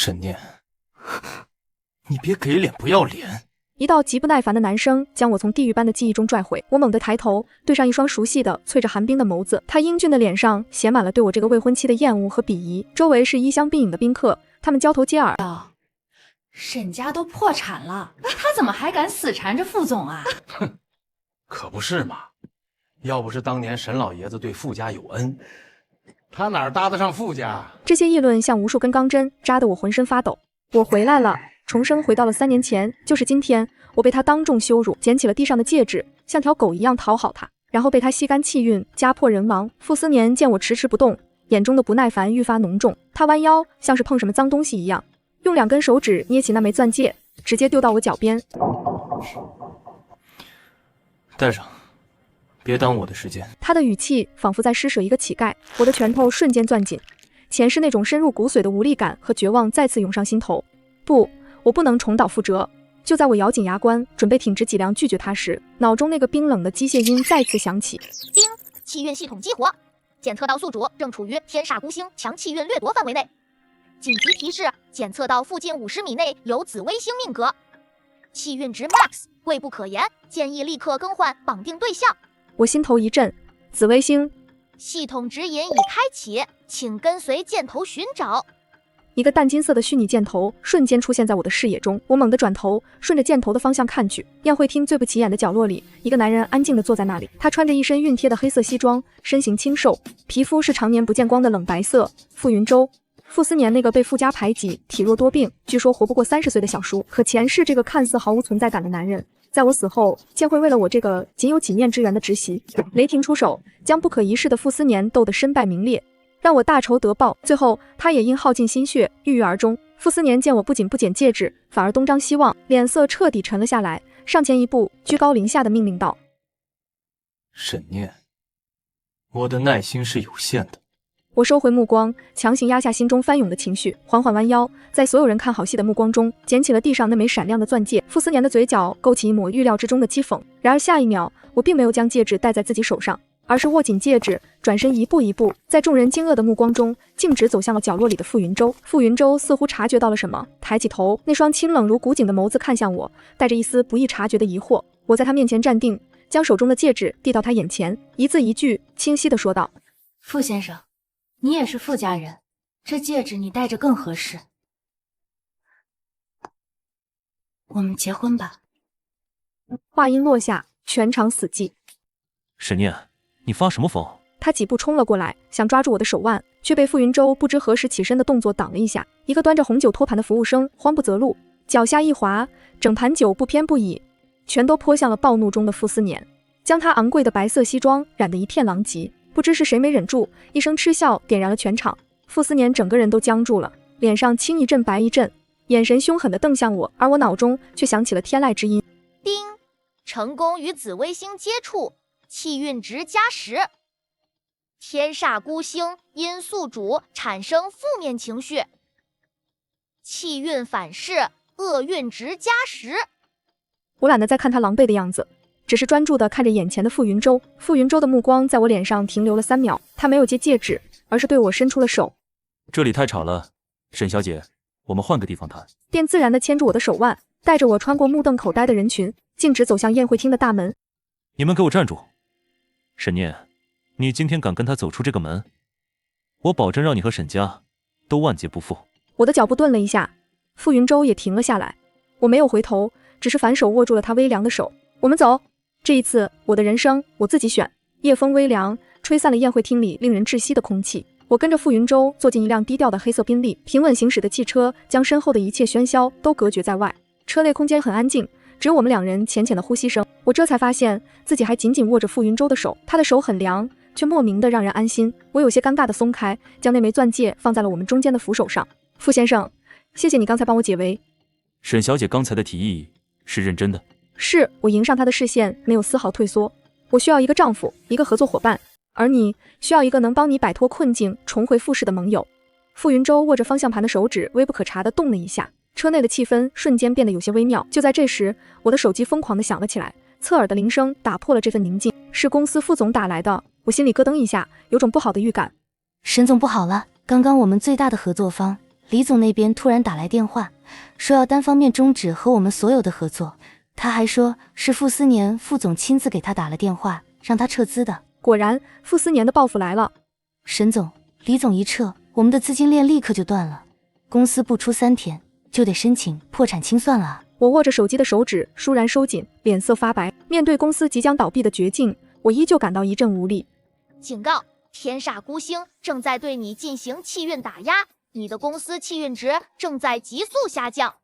沈念，你别给脸不要脸！一道极不耐烦的男声将我从地狱般的记忆中拽回。我猛地抬头，对上一双熟悉的、淬着寒冰的眸子。他英俊的脸上写满了对我这个未婚妻的厌恶和鄙夷。周围是衣香鬓影的宾客，他们交头接耳。沈家都破产了，他怎么还敢死缠着副总啊？哼，可不是嘛！要不是当年沈老爷子对傅家有恩，他哪搭得上傅家？这些议论像无数根钢针，扎得我浑身发抖。我回来了。重生回到了3年前，就是今天，我被他当众羞辱，捡起了地上的戒指，像条狗一样讨好他，然后被他吸干气运，家破人亡。傅斯年见我迟迟不动，眼中的不耐烦愈发浓重，他弯腰，像是碰什么脏东西一样，用2根手指捏起那枚钻戒，直接丢到我脚边。戴上，别耽误我的时间。他的语气仿佛在施舍一个乞丐，我的拳头瞬间攥紧，前世那种深入骨髓的无力感和绝望再次涌上心头。不，我不能重蹈覆辙。就在我咬紧牙关，准备挺直脊梁拒绝他时，脑中那个冰冷的机械音再次响起。叮，气运系统激活，检测到宿主正处于天煞孤星强气运掠夺范围内。紧急提示，检测到附近50米内有紫微星命格，气运值 max， 贵不可言，建议立刻更换绑定对象。我心头一震，紫微星系统指引已开启，请跟随箭头寻找。一个淡金色的虚拟箭头瞬间出现在我的视野中，我猛地转头，顺着箭头的方向看去，宴会厅最不起眼的角落里，一个男人安静地坐在那里。他穿着一身熨贴的黑色西装，身形清瘦，皮肤是常年不见光的冷白色。傅云舟，傅斯年那个被傅家排挤、体弱多病，据说活不过30岁的小叔，可前世这个看似毫无存在感的男人，在我死后，竟会为了我这个仅有几面之缘的侄媳，雷霆出手，将不可一世的傅斯年斗得身败名裂，让我大仇得报。最后他也因耗尽心血郁郁而终。傅斯年见我不仅不捡戒指，反而东张西望，脸色彻底沉了下来，上前一步，居高临下的命令道：沈念，我的耐心是有限的。我收回目光，强行压下心中翻涌的情绪，缓缓弯腰，在所有人看好戏的目光中，捡起了地上那枚闪亮的钻戒。傅斯年的嘴角勾起一抹预料之中的讥讽，然而下一秒，我并没有将戒指戴在自己手上，而是握紧戒指，转身一步一步，在众人惊愕的目光中，径直走向了角落里的傅云舟。傅云舟似乎察觉到了什么，抬起头，那双清冷如古井的眸子看向我，带着一丝不易察觉的疑惑。我在他面前站定，将手中的戒指递到他眼前，一字一句清晰地说道：傅先生，你也是傅家人，这戒指你戴着更合适。我们结婚吧。话音落下，全场死寂。沈念，你发什么疯？他几步冲了过来，想抓住我的手腕，却被傅云舟不知何时起身的动作挡了一下。一个端着红酒托盘的服务生慌不择路，脚下一滑，整盘酒不偏不倚，全都泼向了暴怒中的傅斯年，将他昂贵的白色西装染得一片狼藉。不知是谁没忍住，一声嗤笑点燃了全场。傅斯年整个人都僵住了，脸上青一阵白一阵，眼神凶狠地瞪向我，而我脑中却响起了天籁之音。叮，成功与紫微星接触，气运值加10。天煞孤星因宿主产生负面情绪，气运反噬，厄运值加10。我懒得再看他狼狈的样子，只是专注地看着眼前的傅云舟。傅云舟的目光在我脸上停留了3秒，他没有接戒指，而是对我伸出了手。这里太吵了，沈小姐，我们换个地方谈。便自然地牵住我的手腕，带着我穿过目瞪口呆的人群，径直走向宴会厅的大门。你们给我站住！沈念，你今天敢跟他走出这个门，我保证让你和沈家都万劫不复。我的脚步顿了一下，傅云舟也停了下来。我没有回头，只是反手握住了他微凉的手。我们走。这一次，我的人生我自己选。夜风微凉，吹散了宴会厅里令人窒息的空气。我跟着傅云舟坐进一辆低调的黑色宾利，平稳行驶的汽车将身后的一切喧嚣都隔绝在外。车内空间很安静，只有我们2人浅浅的呼吸声。我这才发现自己还紧紧握着傅云舟的手，他的手很凉，却莫名的让人安心。我有些尴尬的松开，将那枚钻戒放在了我们中间的扶手上。傅先生，谢谢你刚才帮我解围。沈小姐刚才的提议是认真的？是。我迎上他的视线，没有丝毫退缩。我需要一个丈夫，一个合作伙伴，而你需要一个能帮你摆脱困境、重回复世的盟友。傅云舟握着方向盘的手指微不可察地动了一下，车内的气氛瞬间变得有些微妙。就在这时，我的手机疯狂地响了起来，侧耳的铃声打破了这份宁静。是公司副总打来的，我心里咯噔一下，有种不好的预感。沈总不好了，刚刚我们最大的合作方李总那边突然打来电话，说要单方面终止和我们所有的合作。他还说是傅斯年副总亲自给他打了电话，让他撤资的。果然，傅斯年的报复来了。沈总，李总一撤，我们的资金链立刻就断了，公司不出3天就得申请破产清算了。我握着手机的手指倏然收紧，脸色发白。面对公司即将倒闭的绝境，我依旧感到一阵无力。警告：天煞孤星正在对你进行气运打压，你的公司气运值正在急速下降。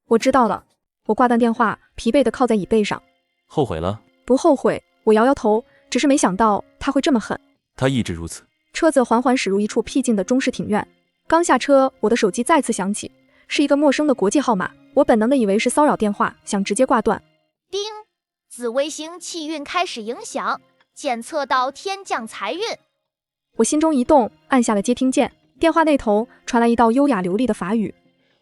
我知道了。我挂断电话，疲惫地靠在椅背上。后悔了？不后悔，我摇摇头，只是没想到他会这么狠。他一直如此。车子缓缓驶入一处僻静的中式庭院。刚下车，我的手机再次响起，是一个陌生的国际号码。我本能地以为是骚扰电话，想直接挂断。叮，紫微星气运开始影响，检测到天降财运。我心中一动，按下了接听键。电话那头传来一道优雅流利的法语：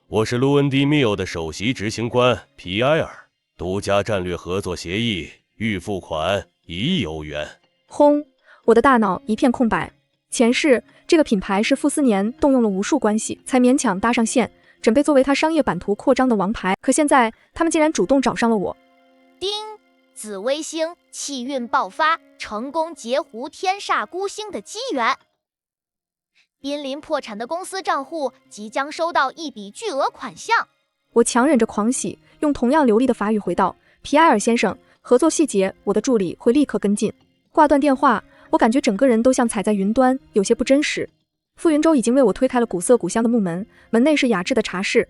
我是卢恩迪密欧的首席执行官皮埃尔，独家战略合作协议，预付款1亿欧元。轰！我的大脑一片空白。前世这个品牌是傅斯年动用了无数关系才勉强搭上线，准备作为他商业版图扩张的王牌，可现在他们竟然主动找上了我。叮，紫微星气运爆发，成功截胡天煞孤星的机缘。濒临破产的公司账户即将收到一笔巨额款项。我强忍着狂喜，用同样流利的法语回道：皮埃尔先生，合作细节我的助理会立刻跟进。挂断电话，我感觉整个人都像踩在云端，有些不真实。傅云舟已经为我推开了古色古香的木门，门内是雅致的茶室。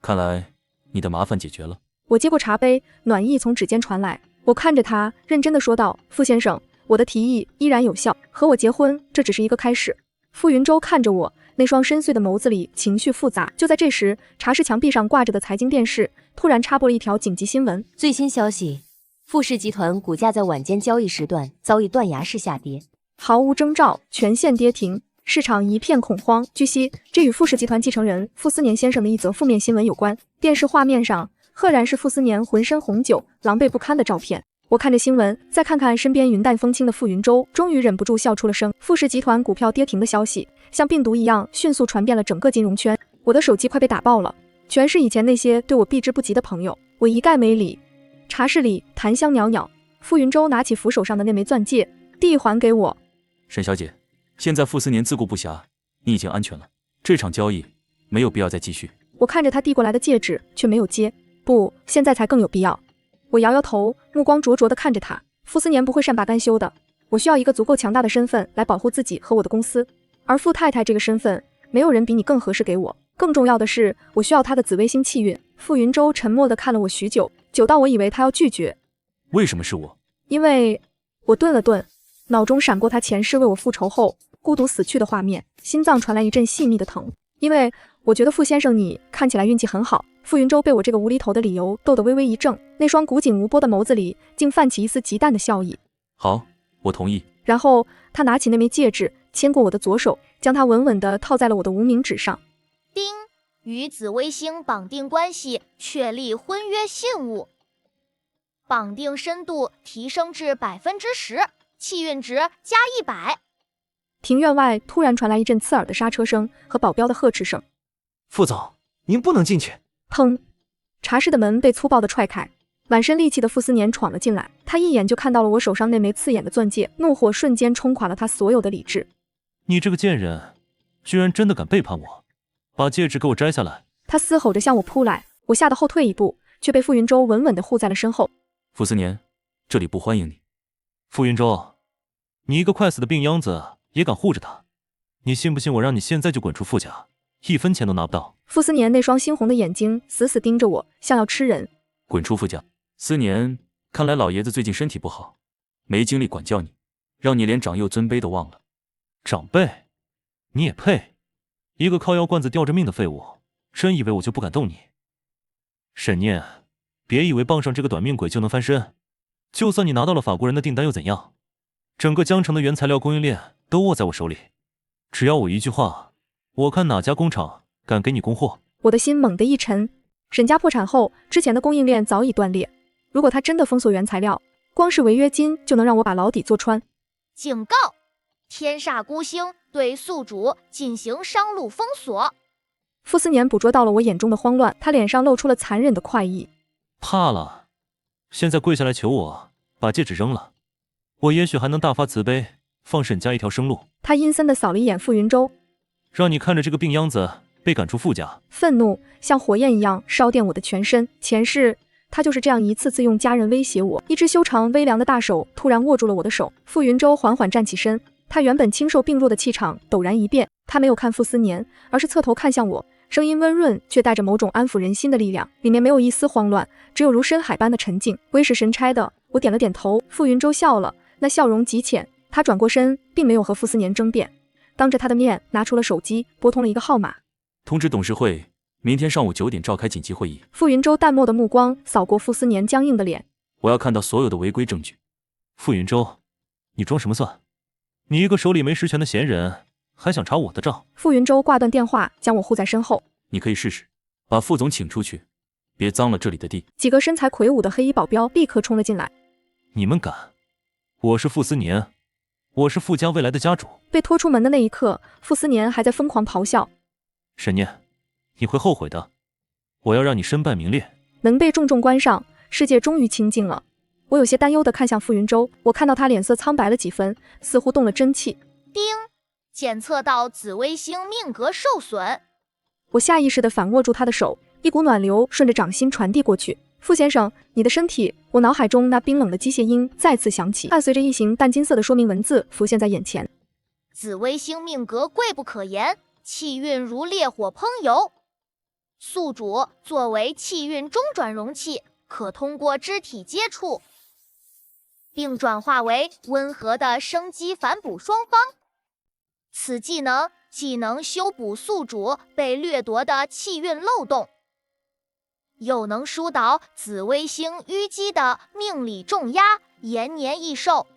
看来你的麻烦解决了。我接过茶杯，暖意从指尖传来。我看着他，认真地说道：傅先生，我的提议依然有效，和我结婚，这只是一个开始。傅云舟看着我，那双深邃的眸子里情绪复杂。就在这时，茶室墙壁上挂着的财经电视突然插播了一条紧急新闻：最新消息，傅氏集团股价在晚间交易时段遭遇断崖式下跌，毫无征兆，全线跌停，市场一片恐慌。据悉，这与傅氏集团继承人傅斯年先生的一则负面新闻有关。电视画面上赫然是傅斯年浑身红酒、狼狈不堪的照片。我看着新闻，再看看身边云淡风轻的傅云舟，终于忍不住笑出了声。傅氏集团股票跌停的消息像病毒一样迅速传遍了整个金融圈，我的手机快被打爆了，全是以前那些对我避之不及的朋友，我一概没理。茶室里檀香袅袅，傅云舟拿起扶手上的那枚钻戒，递还给我。沈小姐，现在傅斯年自顾不暇，你已经安全了，这场交易没有必要再继续。我看着他递过来的戒指，却没有接。不，现在才更有必要。我摇摇头，目光灼灼地看着他。傅斯年不会善罢甘休的，我需要一个足够强大的身份来保护自己和我的公司，而傅太太这个身份，没有人比你更合适给我。更重要的是，我需要他的紫微星气运。傅云舟沉默地看了我许久，久到我以为他要拒绝。为什么是我？因为……我顿了顿，脑中闪过他前世为我复仇后孤独死去的画面，心脏传来一阵细密的疼。因为我觉得傅先生你看起来运气很好。傅云舟被我这个无厘头的理由逗得微微一怔，那双古井无波的眸子里竟泛起一丝极淡的笑意。好，我同意。然后他拿起那枚戒指，牵过我的左手，将它稳稳地套在了我的无名指上。叮，与紫微星绑定关系，确立婚约信物，绑定深度提升至10%，气运值加100。庭院外突然传来一阵刺耳的刹车声和保镖的呵斥声。副总，您不能进去。砰！茶室的门被粗暴地踹开，满身戾气的傅斯年闯了进来。他一眼就看到了我手上那枚刺眼的钻戒，怒火瞬间冲垮了他所有的理智。你这个贱人，居然真的敢背叛我！把戒指给我摘下来！他嘶吼着向我扑来，我吓得后退一步，却被傅云舟稳稳地护在了身后。傅斯年，这里不欢迎你。傅云舟，你一个快死的病秧子也敢护着他？你信不信我让你现在就滚出傅家，1分钱都拿不到？傅斯年那双猩红的眼睛死死盯着我，像要吃人。滚出傅家！思年，看来老爷子最近身体不好，没精力管教你，让你连长幼尊卑都忘了。长辈，你也配？一个靠药罐子吊着命的废物，真以为我就不敢动你？沈念，别以为傍上这个短命鬼就能翻身，就算你拿到了法国人的订单又怎样？整个江城的原材料供应链都握在我手里，只要我一句话，我看哪家工厂敢给你供货。我的心猛地一沉，沈家破产后，之前的供应链早已断裂。如果他真的封锁原材料，光是违约金就能让我把牢底坐穿。警告：天煞孤星对宿主进行商路封锁。傅斯年捕捉到了我眼中的慌乱，他脸上露出了残忍的快意。怕了，现在跪下来求我把戒指扔了，我也许还能大发慈悲，放沈家一条生路。他阴森地扫了一眼傅云舟，让你看着这个病秧子被赶出傅家。愤怒像火焰一样烧电我的全身。前世他就是这样一次次用家人威胁我。一只修长微凉的大手突然握住了我的手。傅云舟缓缓站起身，他原本清瘦病弱的气场陡然一变。他没有看傅斯年，而是侧头看向我，声音温润，却带着某种安抚人心的力量，里面没有一丝慌乱，只有如深海般的沉静。鬼使神差的，我点了点头。傅云舟笑了，那笑容极浅。他转过身，并没有和傅斯年争辩，当着他的面拿出了手机，拨通了一个号码。通知董事会，明天上午9点召开紧急会议。傅云舟淡漠的目光扫过傅斯年僵硬的脸。我要看到所有的违规证据。傅云舟，你装什么蒜？你一个手里没实权的闲人，还想查我的账？傅云舟挂断电话，将我护在身后。你可以试试，把傅总请出去，别脏了这里的地。几个身材魁梧的黑衣保镖立刻冲了进来。你们敢？我是傅斯年，我是傅家未来的家主。被拖出门的那一刻，傅斯年还在疯狂咆哮。沈念，你会后悔的，我要让你身败名裂。能被重重关上，世界终于清静了。我有些担忧地看向傅云舟，我看到他脸色苍白了几分，似乎动了真气。叮，检测到紫微星命格受损。我下意识地反握住他的手，一股暖流顺着掌心传递过去。傅先生，你的身体……我脑海中那冰冷的机械音再次响起，伴随着一行淡金色的说明文字浮现在眼前。紫微星命格贵不可言，气运如烈火烹油。宿主作为气运中转容器，可通过肢体接触并转化为温和的生机，反哺双方。此技能既能修补宿主被掠夺的气运漏洞，又能疏导紫微星淤积的命理重压，延年益寿。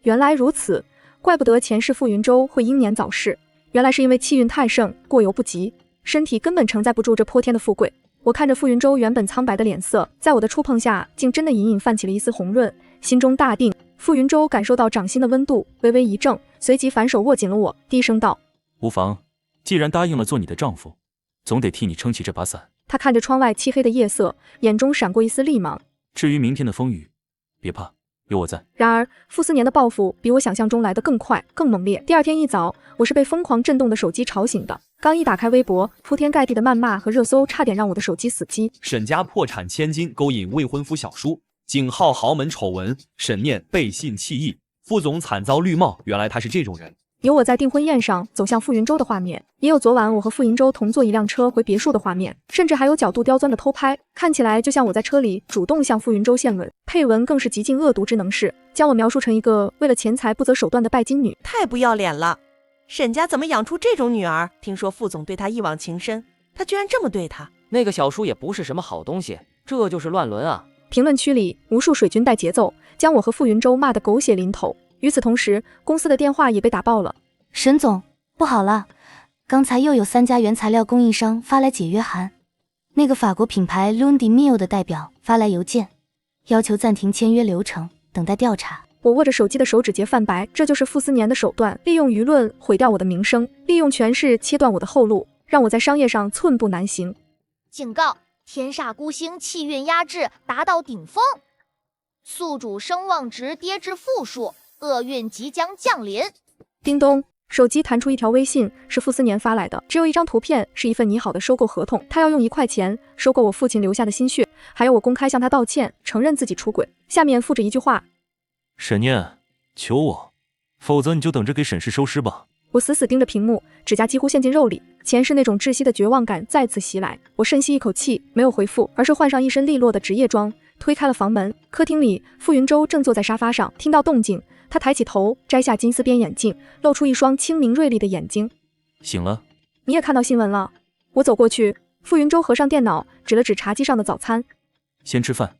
原来如此，怪不得前世傅云舟会英年早逝，原来是因为气运太盛，过犹不及，身体根本承载不住这泼天的富贵。我看着傅云舟原本苍白的脸色，在我的触碰下，竟真的隐隐泛起了一丝红润，心中大定。傅云舟感受到掌心的温度，微微一怔，随即反手握紧了我，低声道：无妨，既然答应了做你的丈夫，总得替你撑起这把伞。他看着窗外漆黑的夜色，眼中闪过一丝厉芒。至于明天的风雨，别怕，有我在。然而傅斯年的报复比我想象中来得更快更猛烈。第二天一早，我是被疯狂震动的手机吵醒的。刚一打开微博，铺天盖地的谩骂和热搜差点让我的手机死机。沈家破产千金勾引未婚夫小叔，景浩豪门丑闻，沈念背信弃义，副总惨遭绿帽。原来他是这种人。有我在订婚宴上走向傅云舟的画面，也有昨晚我和傅云舟同坐一辆车回别墅的画面，甚至还有角度刁钻的偷拍，看起来就像我在车里主动向傅云舟献吻。配文更是极尽恶毒之能事，将我描述成一个为了钱财不择手段的拜金女。太不要脸了！沈家怎么养出这种女儿？听说傅总对她一往情深，他居然这么对她。那个小叔也不是什么好东西，这就是乱伦啊！评论区里无数水军带节奏，将我和傅云舟骂得狗血淋头。与此同时，公司的电话也被打爆了。沈总，不好了，刚才又有3家原材料供应商发来解约函，那个法国品牌 Lundimio 的代表发来邮件，要求暂停签约流程，等待调查。我握着手机的手指节泛白，这就是傅斯年的手段，利用舆论毁掉我的名声，利用权势切断我的后路，让我在商业上寸步难行。警告：天煞孤星气运压制达到顶峰，宿主声望值跌至负数，厄运即将降临。叮咚，手机弹出一条微信，是傅斯年发来的，只有一张图片，是一份拟好的收购合同，他要用1块钱收购我父亲留下的心血，还有我公开向他道歉，承认自己出轨。下面附着一句话：沈念，求我，否则你就等着给沈氏收尸吧。我死死盯着屏幕，指甲几乎陷进肉里，前世那种窒息的绝望感再次袭来。我深吸一口气，没有回复，而是换上一身利落的职业装，推开了房门。客厅里，傅云舟正坐在沙发上，听到动静，他抬起头，摘下金丝边眼镜，露出一双清明锐利的眼睛。醒了？你也看到新闻了？我走过去，傅云舟合上电脑，指了指茶几上的早餐。先吃饭，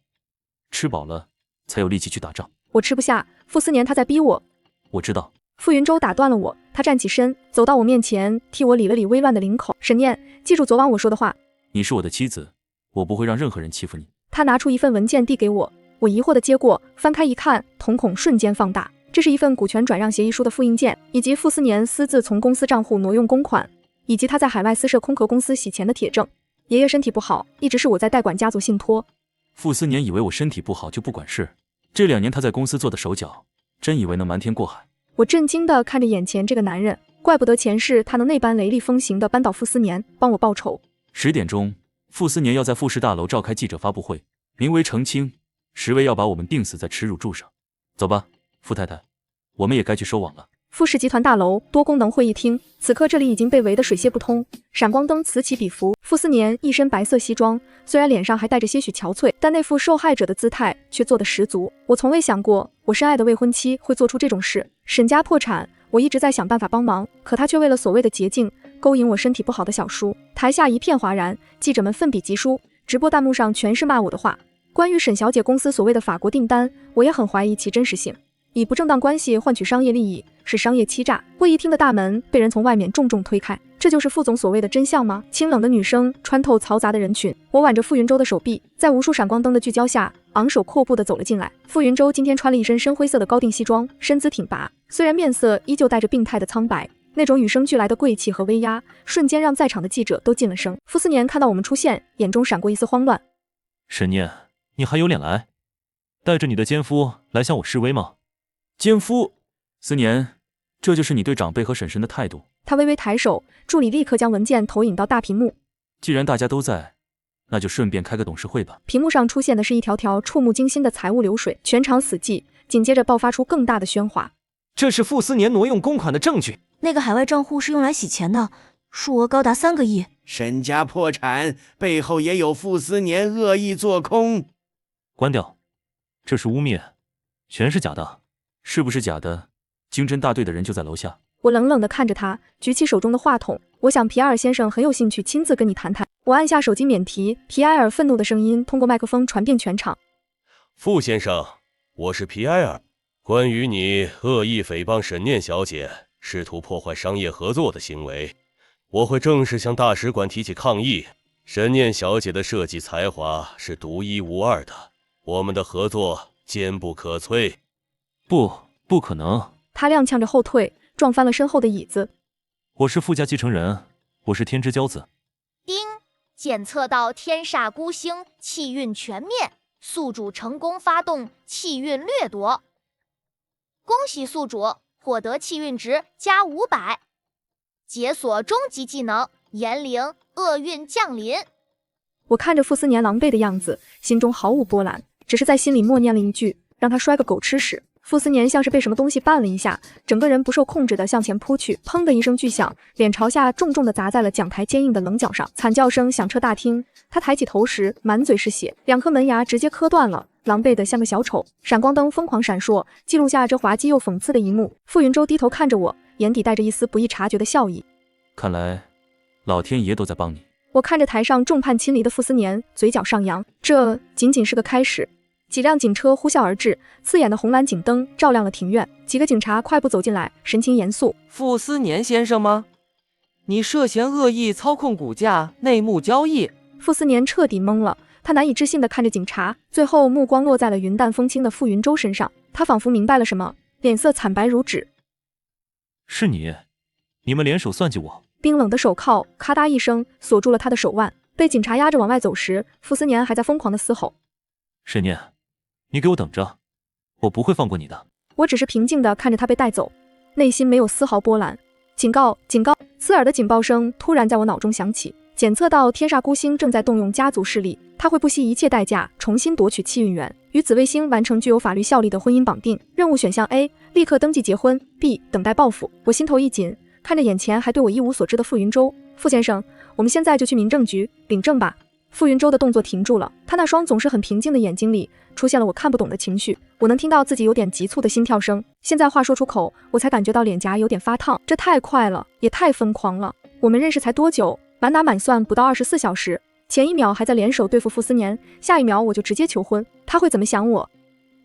吃饱了才有力气去打仗。我吃不下，傅斯年他在逼我。我知道。傅云舟打断了我，他站起身，走到我面前，替我理了理微乱的领口。沈念，记住昨晚我说的话。你是我的妻子，我不会让任何人欺负你。他拿出一份文件递给我，我疑惑地接过，翻开一看，瞳孔瞬间放大。这是一份股权转让协议书的复印件，以及傅斯年私自从公司账户挪用公款。以及他在海外私设空壳公司洗钱的铁证。爷爷身体不好，一直是我在代管家族信托。傅斯年以为我身体不好就不管事，这2年他在公司做的手脚，真以为能瞒天过海。我震惊地看着眼前这个男人，怪不得前世他能那般雷厉风行地扳倒傅斯年，帮我报仇。10点钟，傅斯年要在傅氏大楼召开记者发布会，名为澄清，实为要把我们钉死在耻辱柱上。走吧，傅太太，我们也该去收网了。傅氏集团大楼多功能会议厅，此刻这里已经被围得水泄不通，闪光灯此起彼伏。傅斯年一身白色西装，虽然脸上还带着些许憔悴，但那副受害者的姿态却做得十足。我从未想过我深爱的未婚妻会做出这种事。沈家破产，我一直在想办法帮忙，可他却为了所谓的捷径勾引我身体不好的小叔。台下一片哗然，记者们奋笔疾书，直播弹幕上全是骂我的话。关于沈小姐公司所谓的法国订单，我也很怀疑其真实性。以不正当关系换取商业利益是商业欺诈。会议厅的大门被人从外面重重推开，这就是傅总所谓的真相吗？清冷的女声穿透嘈杂的人群，我挽着傅云舟的手臂，在无数闪光灯的聚焦下，昂首阔步地走了进来。傅云舟今天穿了一身深灰色的高定西装，身姿挺拔，虽然面色依旧带着病态的苍白，那种与生俱来的贵气和威压，瞬间让在场的记者都噤了声。傅斯年看到我们出现，眼中闪过一丝慌乱。沈念，你还有脸来，带着你的奸夫来向我示威吗？奸夫，思年，这就是你对长辈和婶婶的态度。他微微抬手，助理立刻将文件投影到大屏幕。既然大家都在，那就顺便开个董事会吧。屏幕上出现的是一条条触目惊心的财务流水，全场死寂，紧接着爆发出更大的喧哗。这是傅斯年挪用公款的证据。那个海外账户是用来洗钱的，数额高达3个亿。沈家破产，背后也有傅斯年恶意做空。关掉，这是污蔑，全是假的。是不是假的？经侦大队的人就在楼下。我冷冷地看着他，举起手中的话筒。我想皮埃尔先生很有兴趣亲自跟你谈谈。我按下手机免提，皮埃尔愤怒的声音通过麦克风传遍全场。傅先生，我是皮埃尔。关于你恶意诽谤沈念小姐，试图破坏商业合作的行为，我会正式向大使馆提起抗议。沈念小姐的设计才华是独一无二的，我们的合作坚不可摧。不可能！他踉跄着后退，撞翻了身后的椅子。我是傅家继承人，我是天之骄子。丁，检测到天煞孤星，气运全灭，宿主成功发动气运掠夺。恭喜宿主获得气运值加500，解锁终极技能炎灵厄运降临。我看着傅斯年狼狈的样子，心中毫无波澜，只是在心里默念了一句：让他摔个狗吃屎。傅斯年像是被什么东西绊了一下，整个人不受控制地向前扑去，砰的一声巨响，脸朝下重重地砸在了讲台坚硬的棱角上，惨叫声响彻大厅。他抬起头时，满嘴是血，2颗门牙直接磕断了，狼狈得像个小丑。闪光灯疯狂闪烁，记录下这滑稽又讽刺的一幕。傅云舟低头看着我，眼底带着一丝不易察觉的笑意。看来，老天爷都在帮你。我看着台上众叛亲离的傅斯年，嘴角上扬，这仅仅是个开始。几辆警车呼啸而至，刺眼的红蓝警灯照亮了庭院。几个警察快步走进来，神情严肃。傅斯年先生吗？你涉嫌恶意操控股价、内幕交易。傅斯年彻底懵了，他难以置信地看着警察，最后目光落在了云淡风轻的傅云舟身上。他仿佛明白了什么，脸色惨白如纸。是你，你们联手算计我。冰冷的手铐咔嗒一声锁住了他的手腕。被警察压着往外走时，傅斯年还在疯狂地嘶吼。沈念，你给我等着，我不会放过你的。我只是平静地看着他被带走，内心没有丝毫波澜。警告！警告！刺耳的警报声突然在我脑中响起。检测到天煞孤星正在动用家族势力，他会不惜一切代价重新夺取气运源，与紫微星完成具有法律效力的婚姻绑定。任务选项 A： 立刻登记结婚。 B： 等待报复。我心头一紧，看着眼前还对我一无所知的傅云舟。傅先生，我们现在就去民政局领证吧。傅云舟的动作停住了，他那双总是很平静的眼睛里出现了我看不懂的情绪。我能听到自己有点急促的心跳声。现在话说出口，我才感觉到脸颊有点发烫，这太快了，也太疯狂了。我们认识才多久？满打满算不到24小时。前一秒还在联手对付傅斯年，下一秒我就直接求婚。他会怎么想我？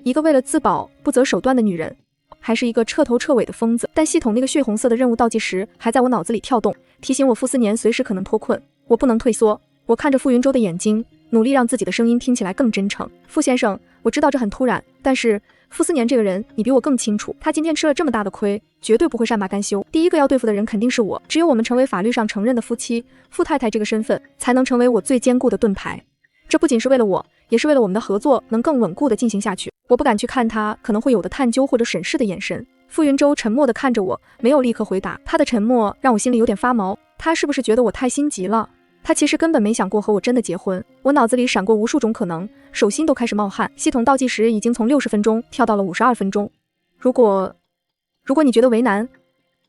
一个为了自保不择手段的女人，还是一个彻头彻尾的疯子？但系统那个血红色的任务倒计时还在我脑子里跳动，提醒我傅斯年随时可能脱困。我不能退缩。我看着傅云舟的眼睛，努力让自己的声音听起来更真诚。傅先生，我知道这很突然，但是傅斯年这个人你比我更清楚，他今天吃了这么大的亏，绝对不会善罢甘休。第一个要对付的人肯定是我，只有我们成为法律上承认的夫妻，傅太太这个身份才能成为我最坚固的盾牌。这不仅是为了我，也是为了我们的合作能更稳固地进行下去。我不敢去看他可能会有的探究或者审视的眼神。傅云舟沉默地看着我，没有立刻回答。他的沉默让我心里有点发毛，他是不是觉得我太心急了？他其实根本没想过和我真的结婚。我脑子里闪过无数种可能，手心都开始冒汗。系统倒计时已经从60分钟跳到了52分钟。如果你觉得为难，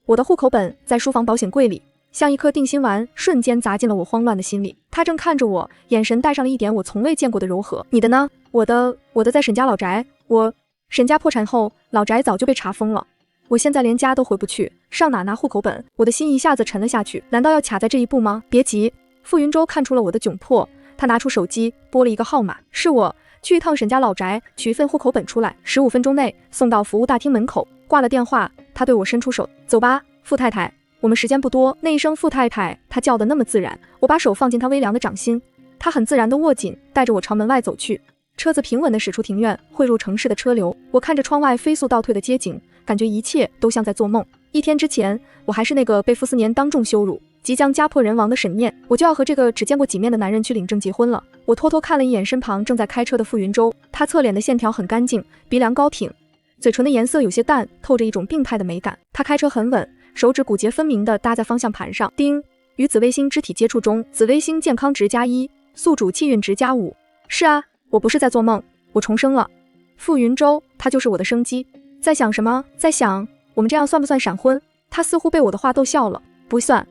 我的户口本在书房保险柜里，像一颗定心丸，瞬间砸进了我慌乱的心里。他正看着我，眼神带上了一点我从未见过的柔和。你的呢？我的在沈家老宅。沈家破产后，老宅早就被查封了。我现在连家都回不去，上哪拿户口本？我的心一下子沉了下去。难道要卡在这一步吗？别急，傅云舟看出了我的窘迫，他拿出手机拨了一个号码，是我。去一趟沈家老宅，取一份户口本出来，15分钟内送到服务大厅门口。挂了电话，他对我伸出手，走吧，傅太太，我们时间不多。那一声傅太太，他叫得那么自然，我把手放进他微凉的掌心，他很自然地握紧，带着我朝门外走去。车子平稳地驶出庭院，汇入城市的车流。我看着窗外飞速倒退的街景，感觉一切都像在做梦。1天之前，我还是那个被傅斯年当众羞辱，即将家破人亡的沈念，我就要和这个只见过几面的男人去领证结婚了。我偷偷看了一眼身旁正在开车的傅云舟，他侧脸的线条很干净，鼻梁高挺，嘴唇的颜色有些淡，透着一种病态的美感。他开车很稳，手指骨节分明地搭在方向盘上。丁，与紫微星肢体接触中，紫微星健康值+1，宿主气运值+5。是啊，我不是在做梦，我重生了。傅云舟，他就是我的生机。在想什么？在想我们这样算不算闪婚？他似乎被我的话逗笑了。不算。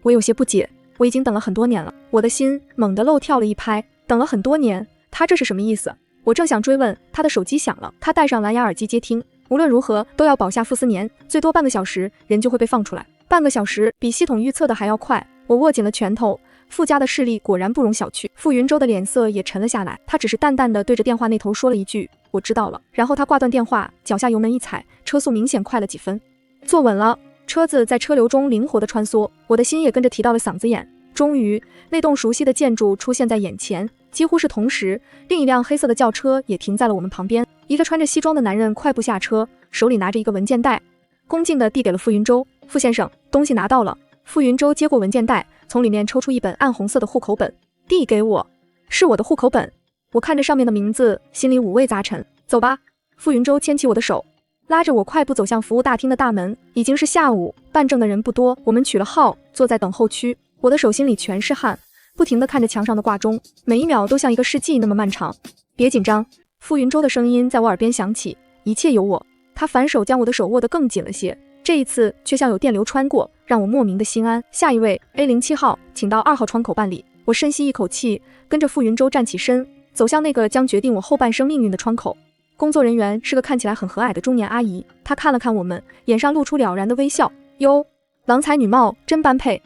我有些不解，我已经等了很多年了。我的心猛地漏跳了一拍，等了很多年，他这是什么意思？我正想追问，他的手机响了，他戴上蓝牙耳机接听。无论如何都要保下傅斯年，最多半个小时人就会被放出来。半个小时比系统预测的还要快。我握紧了拳头，傅家的势力果然不容小觑。傅云舟的脸色也沉了下来，他只是淡淡的对着电话那头说了一句我知道了，然后他挂断电话，脚下油门一踩，车速明显快了几分。坐稳了，车子在车流中灵活地穿梭，我的心也跟着提到了嗓子眼。终于，那栋熟悉的建筑出现在眼前，几乎是同时，另一辆黑色的轿车也停在了我们旁边。一个穿着西装的男人快步下车，手里拿着一个文件袋，恭敬地递给了傅云舟。傅先生，东西拿到了。傅云舟接过文件袋，从里面抽出一本暗红色的户口本，递给我。是我的户口本。我看着上面的名字，心里五味杂陈。走吧。傅云舟牵起我的手，拉着我快步走向服务大厅的大门。已经是下午，办证的人不多，我们取了号，坐在等候区。我的手心里全是汗，不停地看着墙上的挂钟，每一秒都像一个世纪那么漫长。别紧张，傅云舟的声音在我耳边响起，一切有我。他反手将我的手握得更紧了些，这一次却像有电流穿过，让我莫名的心安。下一位 A07 号，请到2号窗口办理。我深吸一口气，跟着傅云舟站起身，走向那个将决定我后半生命运的窗口。工作人员是个看起来很和蔼的中年阿姨，她看了看我们，眼上露出了然的微笑。哟，郎才女貌，真般配。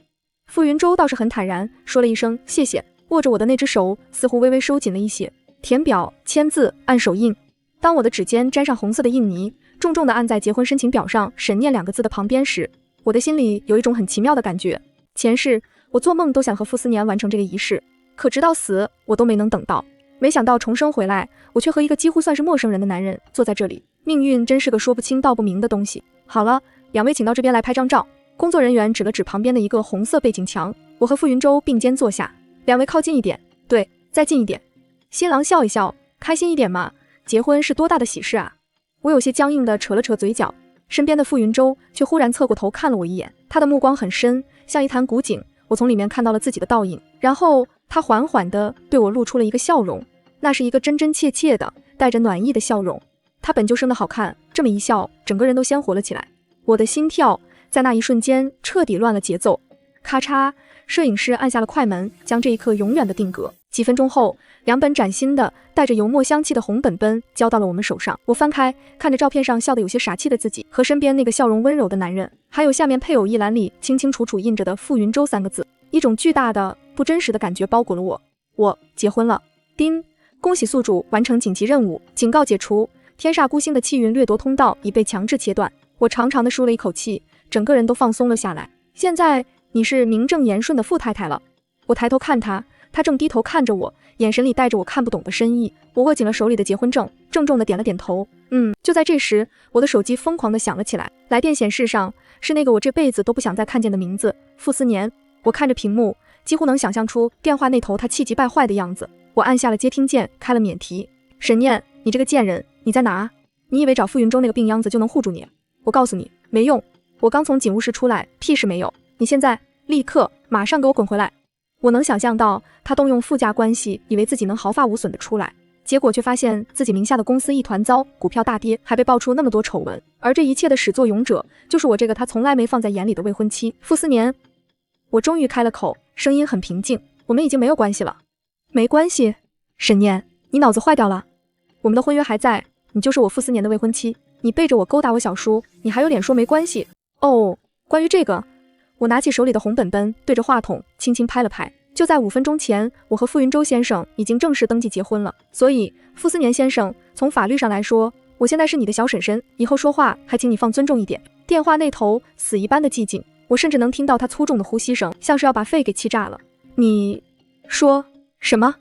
傅云舟倒是很坦然，说了一声谢谢，握着我的那只手似乎微微收紧了一些。填表、签字、按手印。当我的指尖沾上红色的印泥，重重地按在结婚申请表上沈念2个字的旁边时，我的心里有一种很奇妙的感觉。前世我做梦都想和傅斯年完成这个仪式，可直到死我都没能等到。没想到重生回来，我却和一个几乎算是陌生人的男人坐在这里。命运真是个说不清道不明的东西。好了，2位请到这边来拍张照。工作人员指了指旁边的一个红色背景墙，我和傅云舟并肩坐下。2位靠近一点，对，再近一点。新郎笑一笑，开心一点嘛，结婚是多大的喜事啊。我有些僵硬地扯了扯嘴角，身边的傅云舟却忽然侧过头看了我一眼，他的目光很深，像一潭古井，我从里面看到了自己的倒影。然后他缓缓地对我露出了一个笑容，那是一个真真切切的带着暖意的笑容。他本就生得好看，这么一笑，整个人都鲜活了起来。我的心跳在那一瞬间彻底乱了节奏。咔嚓，摄影师按下了快门，将这一刻永远的定格。几分钟后，2本崭新的带着油墨香气的红本本交到了我们手上。我翻开，看着照片上笑得有些傻气的自己，和身边那个笑容温柔的男人，还有下面配偶一栏里清清楚楚印着的傅云舟3个字。一种巨大的不真实的感觉包裹了我。我结婚了。丁，恭喜宿主完成紧急任务，警告解除，天煞孤星的气运掠夺通道已被强制切断。我长长的舒了一口气，整个人都放松了下来。现在你是名正言顺的傅太太了。我抬头看她他正低头看着我，眼神里带着我看不懂的深意。我握紧了手里的结婚证，郑重地点了点头。就在这时，我的手机疯狂地响了起来，来电显示上是那个我这辈子都不想再看见的名字——傅斯年。我看着屏幕，几乎能想象出电话那头他气急败坏的样子。我按下了接听键，开了免提。沈念，你这个贱人，你在哪？你以为找傅云舟那个病秧子就能护住你？我告诉你，没用。我刚从警务室出来，屁事没有。你现在立刻马上给我滚回来！我能想象到他动用傅家关系，以为自己能毫发无损的出来，结果却发现自己名下的公司一团糟，股票大跌，还被爆出那么多丑闻。而这一切的始作俑者，就是我这个他从来没放在眼里的未婚妻傅斯年。我终于开了口，声音很平静，我们已经没有关系了。没关系？沈念，你脑子坏掉了？我们的婚约还在，你就是我傅斯年的未婚妻，你背着我勾搭我小叔，你还有脸说没关系？哦，关于这个，我拿起手里的红本本，对着话筒轻轻拍了拍。就在5分钟前，我和傅云舟先生已经正式登记结婚了，所以傅斯年先生，从法律上来说，我现在是你的小婶婶，以后说话还请你放尊重一点。电话那头死一般的寂静，我甚至能听到他粗重的呼吸声，像是要把肺给气炸了。你说什么？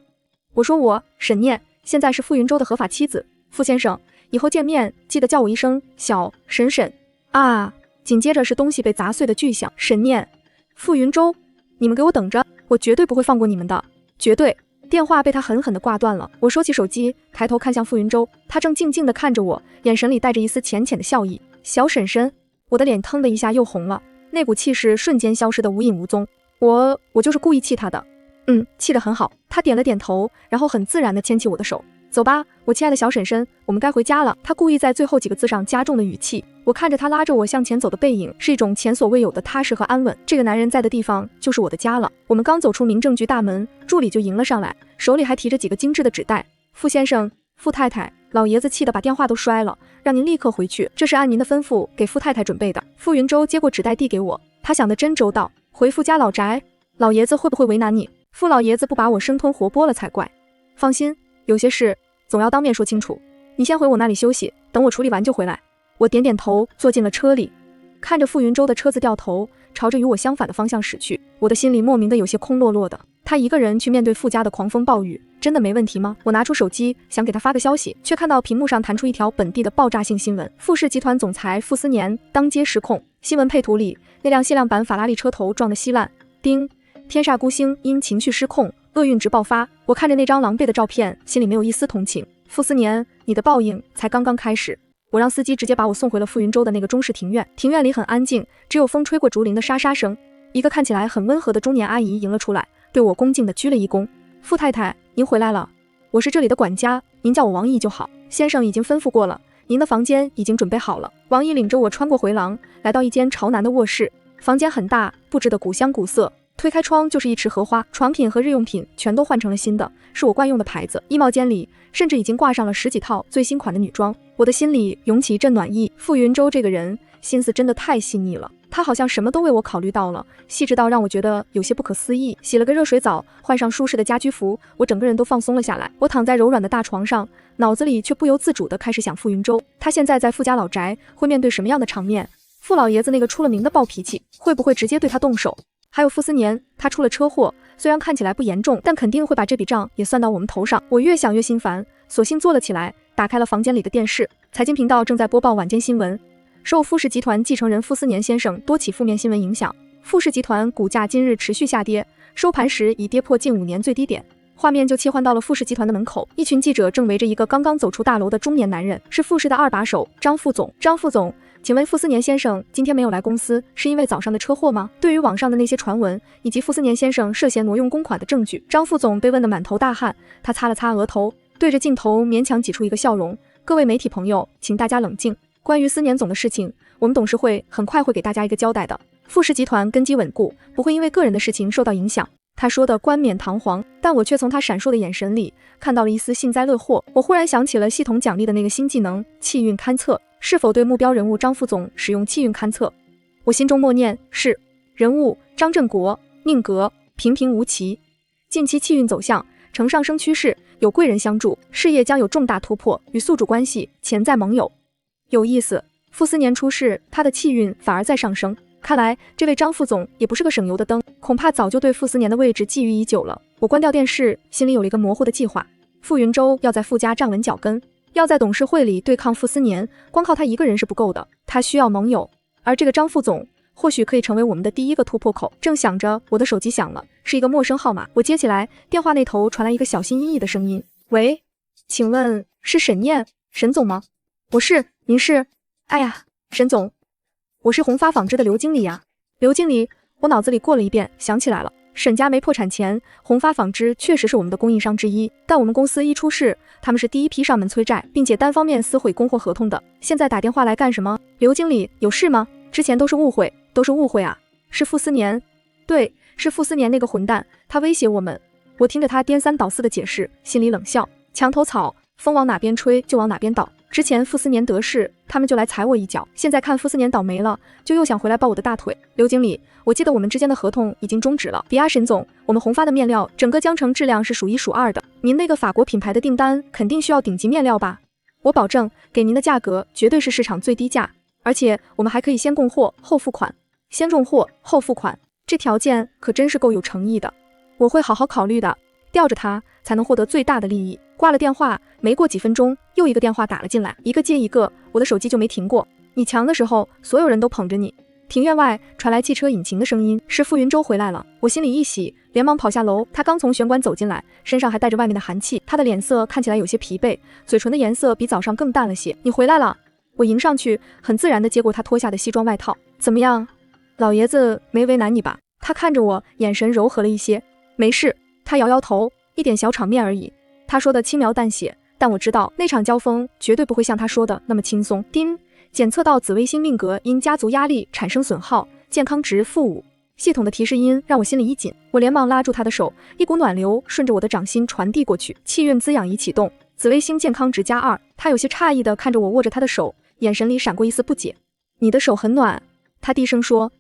我说我沈念现在是傅云舟的合法妻子，傅先生，以后见面记得叫我一声小婶婶啊！紧接着是东西被砸碎的巨响。沈念，傅云舟，你们给我等着，我绝对不会放过你们的，绝对！电话被他狠狠地挂断了。我收起手机，抬头看向傅云舟，他正静静地看着我，眼神里带着一丝浅浅的笑意。小婶婶，我的脸腾的一下又红了，那股气势瞬间消失得无影无踪。我就是故意气他的。气得很好。他点了点头，然后很自然地牵起我的手。走吧，我亲爱的小婶婶，我们该回家了。他故意在最后几个字上加重了语气。我看着他拉着我向前走的背影，是一种前所未有的踏实和安稳。这个男人在的地方就是我的家了。我们刚走出民政局大门，助理就迎了上来，手里还提着几个精致的纸袋。傅先生，傅太太，老爷子气得把电话都摔了，让您立刻回去，这是按您的吩咐给傅太太准备的。傅云舟接过纸袋递给我，他想得真周到。回傅家老宅，老爷子会不会为难你？傅老爷子不把我生吞活剥了才怪。放心，有些事总要当面说清楚。你先回我那里休息，等我处理完就回来。我点点头，坐进了车里，看着傅云舟的车子掉头，朝着与我相反的方向驶去。我的心里莫名的有些空落落的。他一个人去面对傅家的狂风暴雨，真的没问题吗？我拿出手机想给他发个消息，却看到屏幕上弹出一条本地的爆炸性新闻：傅氏集团总裁傅斯年当街失控。新闻配图里，那辆限量版法拉利车头撞得稀烂。叮，天煞孤星因情绪失控，厄运值爆发。我看着那张狼狈的照片，心里没有一丝同情。傅斯年，你的报应才刚刚开始。我让司机直接把我送回了傅云舟的那个中式庭院。庭院里很安静，只有风吹过竹林的沙沙声。一个看起来很温和的中年阿姨迎了出来，对我恭敬地鞠了一躬。傅太太，您回来了，我是这里的管家，您叫我王姨就好。先生已经吩咐过了，您的房间已经准备好了。王姨领着我穿过回廊，来到一间朝南的卧室。房间很大，布置得古香古色。推开窗就是一池荷花，床品和日用品全都换成了新的，是我惯用的牌子。衣帽间里甚至已经挂上了10几套最新款的女装。我的心里涌起一阵暖意。傅云舟这个人心思真的太细腻了，他好像什么都为我考虑到了，细致到让我觉得有些不可思议。洗了个热水澡，换上舒适的家居服，我整个人都放松了下来。我躺在柔软的大床上，脑子里却不由自主地开始想傅云舟，他现在在傅家老宅会面对什么样的场面？傅老爷子那个出了名的暴脾气，会不会直接对他动手？还有傅斯年，他出了车祸，虽然看起来不严重，但肯定会把这笔账也算到我们头上。我越想越心烦，索性坐了起来，打开了房间里的电视。财经频道正在播报晚间新闻，受傅氏集团继承人傅斯年先生多起负面新闻影响，傅氏集团股价今日持续下跌，收盘时已跌破近5年最低点。画面就切换到了傅氏集团的门口，一群记者正围着一个刚刚走出大楼的中年男人，是傅氏的2把手张副总。张副总，请问傅斯年先生今天没有来公司，是因为早上的车祸吗？对于网上的那些传闻以及傅斯年先生涉嫌挪用公款的证据，张副总被问得满头大汗。他擦了擦额头，对着镜头勉强挤出一个笑容。各位媒体朋友，请大家冷静。关于斯年总的事情，我们董事会很快会给大家一个交代的。傅氏集团根基稳固，不会因为个人的事情受到影响。他说的冠冕堂皇，但我却从他闪烁的眼神里看到了一丝幸灾乐祸。我忽然想起了系统奖励的那个新技能气运勘测，是否对目标人物张副总使用气运勘测？我心中默念是。人物张振国，命格平平无奇，近期气运走向呈上升趋势，有贵人相助，事业将有重大突破，与宿主关系潜在盟友。有意思，傅斯年出事，他的气运反而在上升。看来这位张副总也不是个省油的灯，恐怕早就对傅斯年的位置觊觎已久了。我关掉电视，心里有了一个模糊的计划。傅云舟要在傅家站稳脚跟，要在董事会里对抗傅斯年，光靠他一个人是不够的，他需要盟友。而这个张副总或许可以成为我们的第一个突破口。正想着，我的手机响了，是一个陌生号码。我接起来，电话那头传来一个小心翼翼的声音：“喂，请问是沈念，沈总吗？”“我是，您是？”“哎呀，沈总，我是宏发纺织的刘经理呀。”“刘经理。”我脑子里过了一遍，想起来了。沈家没破产前，宏发纺织确实是我们的供应商之一，但我们公司一出事，他们是第一批上门催债，并且单方面撕毁供货合同的。现在打电话来干什么？刘经理，有事吗？之前都是误会啊。是傅斯年。对，是傅斯年那个混蛋，他威胁我们。我听着他颠三倒四的解释，心里冷笑。墙头草，风往哪边吹就往哪边倒。之前傅斯年得势，他们就来踩我一脚，现在看傅斯年倒霉了，就又想回来抱我的大腿。刘经理，我记得我们之间的合同已经终止了。别啊，沈总，我们宏发的面料整个江城质量是数一数二的，您那个法国品牌的订单肯定需要顶级面料吧？我保证给您的价格绝对是市场最低价，而且我们还可以先供货后付款。先种货后付款，这条件可真是够有诚意的。我会好好考虑的，吊着它才能获得最大的利益。挂了电话，没过几分钟，又一个电话打了进来，一个接一个，我的手机就没停过。你强的时候，所有人都捧着你。庭院外传来汽车引擎的声音，是傅云舟回来了。我心里一喜，连忙跑下楼。他刚从玄关走进来，身上还带着外面的寒气，他的脸色看起来有些疲惫，嘴唇的颜色比早上更淡了些。你回来了。我迎上去，很自然地接过他脱下的西装外套。怎么样，老爷子没为难你吧？他看着我，眼神柔和了一些。没事。他摇摇头，一点小场面而已。他说的轻描淡写，但我知道那场交锋绝对不会像他说的那么轻松。丁，检测到紫微星命格因家族压力产生损耗，健康值-5。系统的提示音让我心里一紧，我连忙拉住他的手，一股暖流顺着我的掌心传递过去。气运滋养仪启动，紫微星健康值+2。他有些诧异地看着我握着他的手，眼神里闪过一丝不解。你的手很暖，他低声说。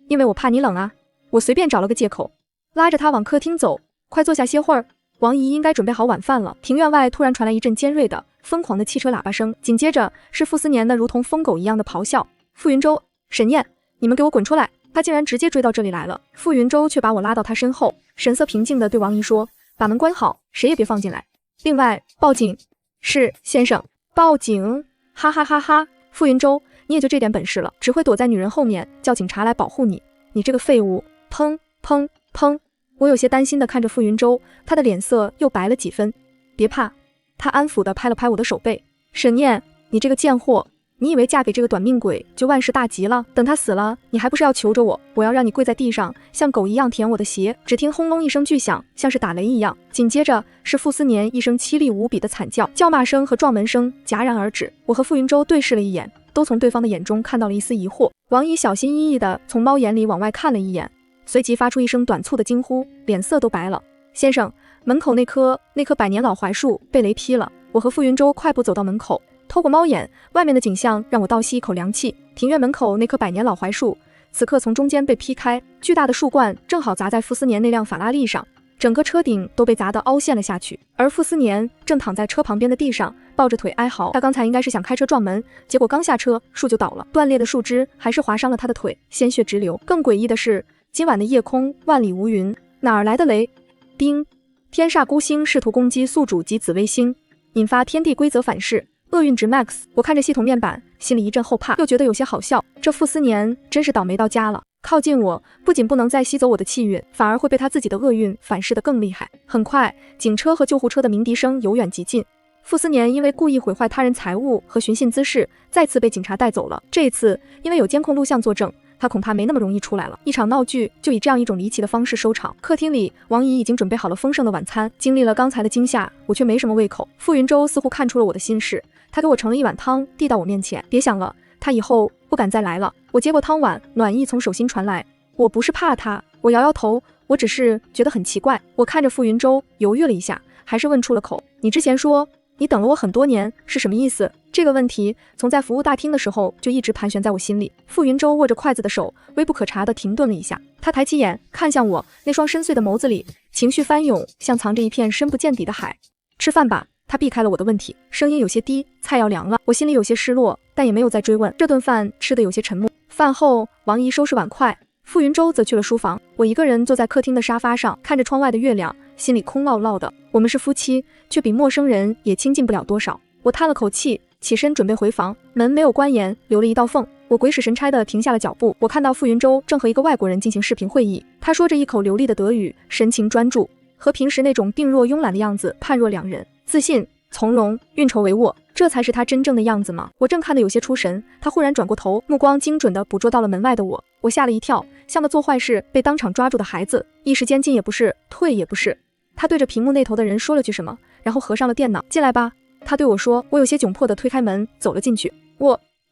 因为我怕你冷啊。我随便找了个借口，拉着他往客厅走。快坐下歇会儿。王姨应该准备好晚饭了。庭院外突然传来一阵尖锐的、疯狂的汽车喇叭声，紧接着是傅斯年那如同疯狗一样的咆哮。傅云舟、沈念，你们给我滚出来！他竟然直接追到这里来了。傅云舟却把我拉到他身后，神色平静地对王姨说：“把门关好，谁也别放进来。另外，报警。”是，先生。报警？哈哈哈哈！傅云舟，你也就这点本事了，只会躲在女人后面，叫警察来保护你。你这个废物！砰砰砰！我有些担心地看着傅云舟，他的脸色又白了几分。别怕，他安抚地拍了拍我的手背。沈念，你这个贱货，你以为嫁给这个短命鬼就万事大吉了？等他死了，你还不是要求着我？我要让你跪在地上，像狗一样舔我的鞋。只听轰隆一声巨响，像是打雷一样，紧接着是傅斯年一声凄厉无比的惨叫，叫骂声和撞门声戛然而止。我和傅云舟对视了一眼，都从对方的眼中看到了一丝疑惑。王姨小心翼翼地从猫眼里往外看了一眼，随即发出一声短促的惊呼，脸色都白了。先生，门口那棵百年老槐树被雷劈了。我和傅云舟快步走到门口，透过猫眼，外面的景象让我倒吸一口凉气。庭院门口那棵百年老槐树，此刻从中间被劈开，巨大的树冠正好砸在傅斯年那辆法拉利上，整个车顶都被砸得凹陷了下去。而傅斯年正躺在车旁边的地上，抱着腿哀嚎。他刚才应该是想开车撞门，结果刚下车，树就倒了，断裂的树枝还是划伤了他的腿，鲜血直流。更诡异的是，今晚的夜空万里无云，哪儿来的雷？丁，天煞孤星试图攻击宿主及紫微星，引发天地规则反噬，厄运值 max。 我看着系统面板，心里一阵后怕，又觉得有些好笑。这傅斯年真是倒霉到家了，靠近我不仅不能再吸走我的气运，反而会被他自己的厄运反噬得更厉害。很快，警车和救护车的鸣笛声由远及近。傅斯年因为故意毁坏他人财物和寻衅滋事，再次被警察带走了。这一次，因为有监控录像作证，他恐怕没那么容易出来了。一场闹剧就以这样一种离奇的方式收场。客厅里，王姨已经准备好了丰盛的晚餐。经历了刚才的惊吓，我却没什么胃口。傅云舟似乎看出了我的心事，他给我盛了一碗汤，递到我面前。别想了，他以后不敢再来了。我接过汤碗，暖意从手心传来。我不是怕他，我摇摇头，我只是觉得很奇怪。我看着傅云舟，犹豫了一下，还是问出了口：你之前说你等了我很多年，是什么意思？这个问题从在服务大厅的时候就一直盘旋在我心里。傅云舟握着筷子的手微不可察地停顿了一下，他抬起眼看向我，那双深邃的眸子里情绪翻涌，像藏着一片深不见底的海。吃饭吧。他避开了我的问题，声音有些低，菜要凉了。我心里有些失落，但也没有再追问。这顿饭吃得有些沉默。饭后，王姨收拾碗筷，傅云舟则去了书房。我一个人坐在客厅的沙发上，看着窗外的月亮，心里空落落的。我们是夫妻，却比陌生人也亲近不了多少。我叹了口气，起身准备回房，门没有关严，留了一道缝。我鬼使神差地停下了脚步，我看到傅云舟正和一个外国人进行视频会议，他说着一口流利的德语，神情专注，和平时那种病弱慵懒的样子判若两人。自信、从容、运筹帷幄，这才是他真正的样子吗？我正看得有些出神，他忽然转过头，目光精准地捕捉到了门外的我。我吓了一跳，像个做坏事被当场抓住的孩子，一时间进也不是，退也不是。他对着屏幕那头的人说了句什么，然后合上了电脑。进来吧，他对我说。我有些窘迫地推开门走了进去。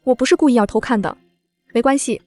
我不是故意要偷看的。没关系，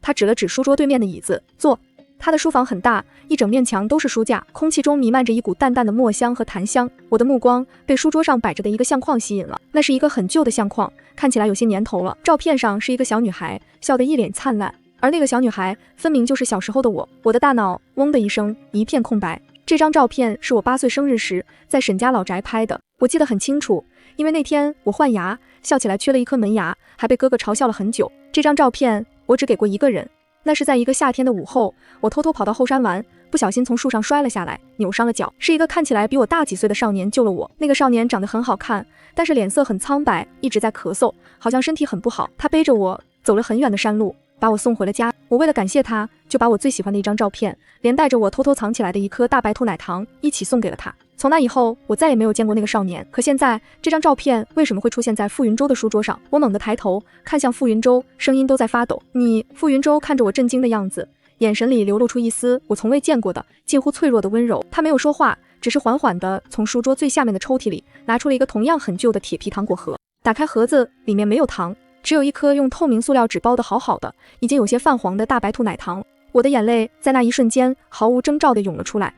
他指了指书桌对面的椅子，坐。他的书房很大，一整面墙都是书架，空气中弥漫着一股淡淡的墨香和檀香。我的目光被书桌上摆着的一个相框吸引了，那是一个很旧的相框，看起来有些年头了。照片上是一个小女孩，笑得一脸灿烂，而那个小女孩分明就是小时候的我。我的大脑嗡的一声，一片空白。这张照片是我8岁生日时在沈家老宅拍的，我记得很清楚，因为那天我换牙，笑起来缺了一颗门牙，还被哥哥嘲笑了很久。这张照片我只给过一个人，那是在一个夏天的午后，我偷偷跑到后山玩，不小心从树上摔了下来，扭伤了脚。是一个看起来比我大几岁的少年救了我。那个少年长得很好看，但是脸色很苍白，一直在咳嗽，好像身体很不好。他背着我走了很远的山路，把我送回了家。我为了感谢他，就把我最喜欢的一张照片，连带着我偷偷藏起来的一颗大白兔奶糖一起送给了他。从那以后，我再也没有见过那个少年。可现在，这张照片为什么会出现在傅云舟的书桌上？我猛地抬头，看向傅云舟，声音都在发抖。你……傅云舟看着我震惊的样子，眼神里流露出一丝我从未见过的近乎脆弱的温柔。他没有说话，只是缓缓地从书桌最下面的抽屉里拿出了一个同样很旧的铁皮糖果盒。打开盒子，里面没有糖，只有一颗用透明塑料纸包得好好的，已经有些泛黄的大白兔奶糖。我的眼泪在那一瞬间毫无征兆地涌了出来。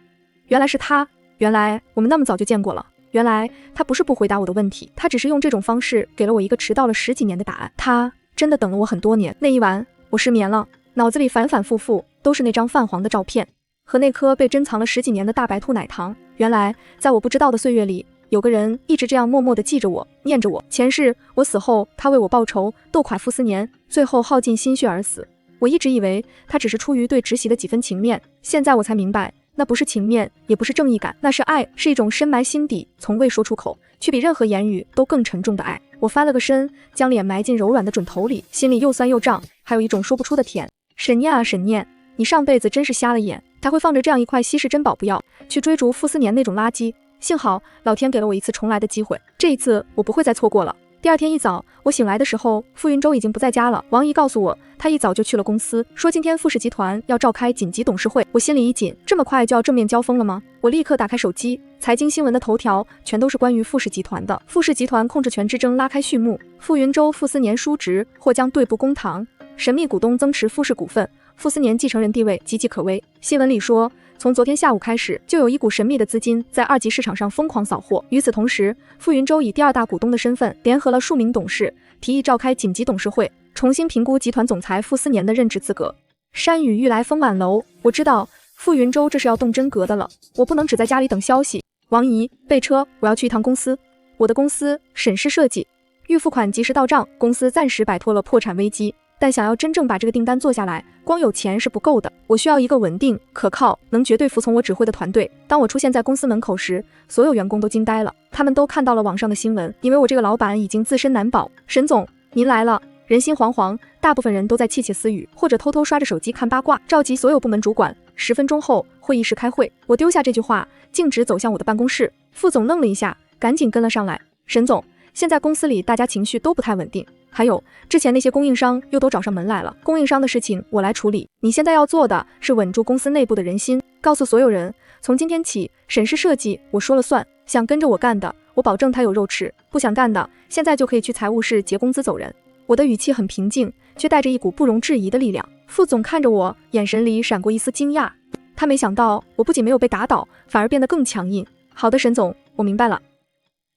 原来是他，原来我们那么早就见过了。原来他不是不回答我的问题，他只是用这种方式给了我一个迟到了10几年的答案。他真的等了我很多年。那一晚我失眠了，脑子里反反复复都是那张泛黄的照片和那颗被珍藏了10几年的大白兔奶糖。原来在我不知道的岁月里，有个人一直这样默默地记着我，念着我。前世我死后，他为我报仇，斗垮傅斯年，最后耗尽心血而死。我一直以为他只是出于对侄媳的几分情面，现在我才明白，那不是情面，也不是正义感，那是爱，是一种深埋心底从未说出口却比任何言语都更沉重的爱。我翻了个身，将脸埋进柔软的枕头里，心里又酸又胀，还有一种说不出的甜。沈念啊沈念，你上辈子真是瞎了眼，他会放着这样一块稀世珍宝不要，去追逐傅斯年那种垃圾。幸好老天给了我一次重来的机会，这一次我不会再错过了。第二天一早，我醒来的时候，傅云舟已经不在家了。王姨告诉我，他一早就去了公司，说今天傅氏集团要召开紧急董事会。我心里一紧，这么快就要正面交锋了吗？我立刻打开手机，财经新闻的头条全都是关于傅氏集团的。傅氏集团控制权之争拉开序幕，傅云舟、傅斯年叔侄或将对簿公堂，神秘股东增持傅氏股份，傅斯年继承人地位岌岌可危。新闻里说，从昨天下午开始，就有一股神秘的资金在2级市场上疯狂扫货。与此同时，傅云舟以第2大股东的身份，联合了数名董事，提议召开紧急董事会，重新评估集团总裁傅斯年的任职资格。山雨欲来风满楼，我知道傅云舟这是要动真格的了。我不能只在家里等消息。王姨，备车，我要去一趟公司。我的公司沈氏设计，预付款及时到账，公司暂时摆脱了破产危机。但想要真正把这个订单做下来，光有钱是不够的。我需要一个稳定、可靠、能绝对服从我指挥的团队。当我出现在公司门口时，所有员工都惊呆了，他们都看到了网上的新闻，以为我这个老板已经自身难保。沈总，您来了。人心惶惶，大部分人都在窃窃私语，或者偷偷刷着手机看八卦。召集所有部门主管，10分钟后会议室开会。我丢下这句话，径直走向我的办公室。副总愣了一下，赶紧跟了上来。沈总，现在公司里大家情绪都不太稳定。还有，之前那些供应商又都找上门来了，供应商的事情我来处理。你现在要做的是稳住公司内部的人心，告诉所有人，从今天起，沈氏设计我说了算，想跟着我干的，我保证他有肉吃；不想干的，现在就可以去财务室结工资走人。我的语气很平静，却带着一股不容置疑的力量。副总看着我，眼神里闪过一丝惊讶，他没想到我不仅没有被打倒，反而变得更强硬。好的，沈总，我明白了。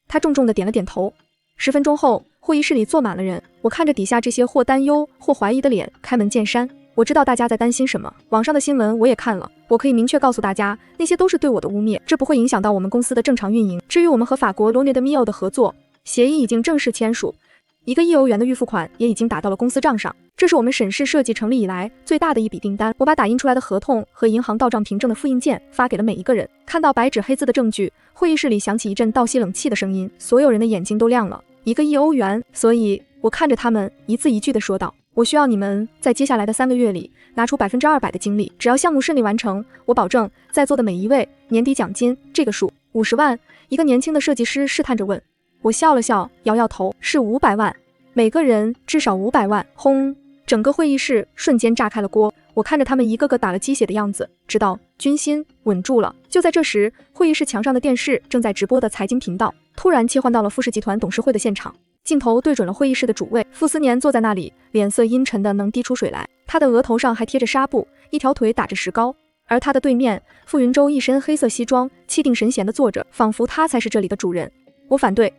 他重重地点了点头。10分钟后，会议室里坐满了人，我看着底下这些或担忧或怀疑的脸，开门见山。我知道大家在担心什么，网上的新闻我也看了，我可以明确告诉大家，那些都是对我的污蔑，这不会影响到我们公司的正常运营。至于我们和法国 Lone de Mio 的合作协议已经正式签署， 1个亿欧元的预付款也已经打到了公司账上，这是我们沈氏设计成立以来最大的一笔订单。我把打印出来的合同和银行到账凭证的复印件发给了每一个人。看到白纸黑字的证据，会议室里响起一阵倒吸冷气的声音，所有人的眼睛都亮了。1个亿欧元，所以我看着他们一字一句地说道，我需要你们在接下来的3个月里拿出200%的精力，只要项目顺利完成，我保证在座的每一位年底奖金这个数50万。一个年轻的设计师试探着问，我笑了笑，摇摇头，是500万，每个人至少500万。轰！整个会议室瞬间炸开了锅，我看着他们一个个打了鸡血的样子，知道军心稳住了。就在这时，会议室墙上的电视正在直播的财经频道突然切换到了富士集团董事会的现场，镜头对准了会议室的主位，傅斯年坐在那里，脸色阴沉的能滴出水来，他的额头上还贴着纱布，一条腿打着石膏。而他的对面，傅云舟一身黑色西装，气定神闲地坐着，仿佛他才是这里的主人。我反对！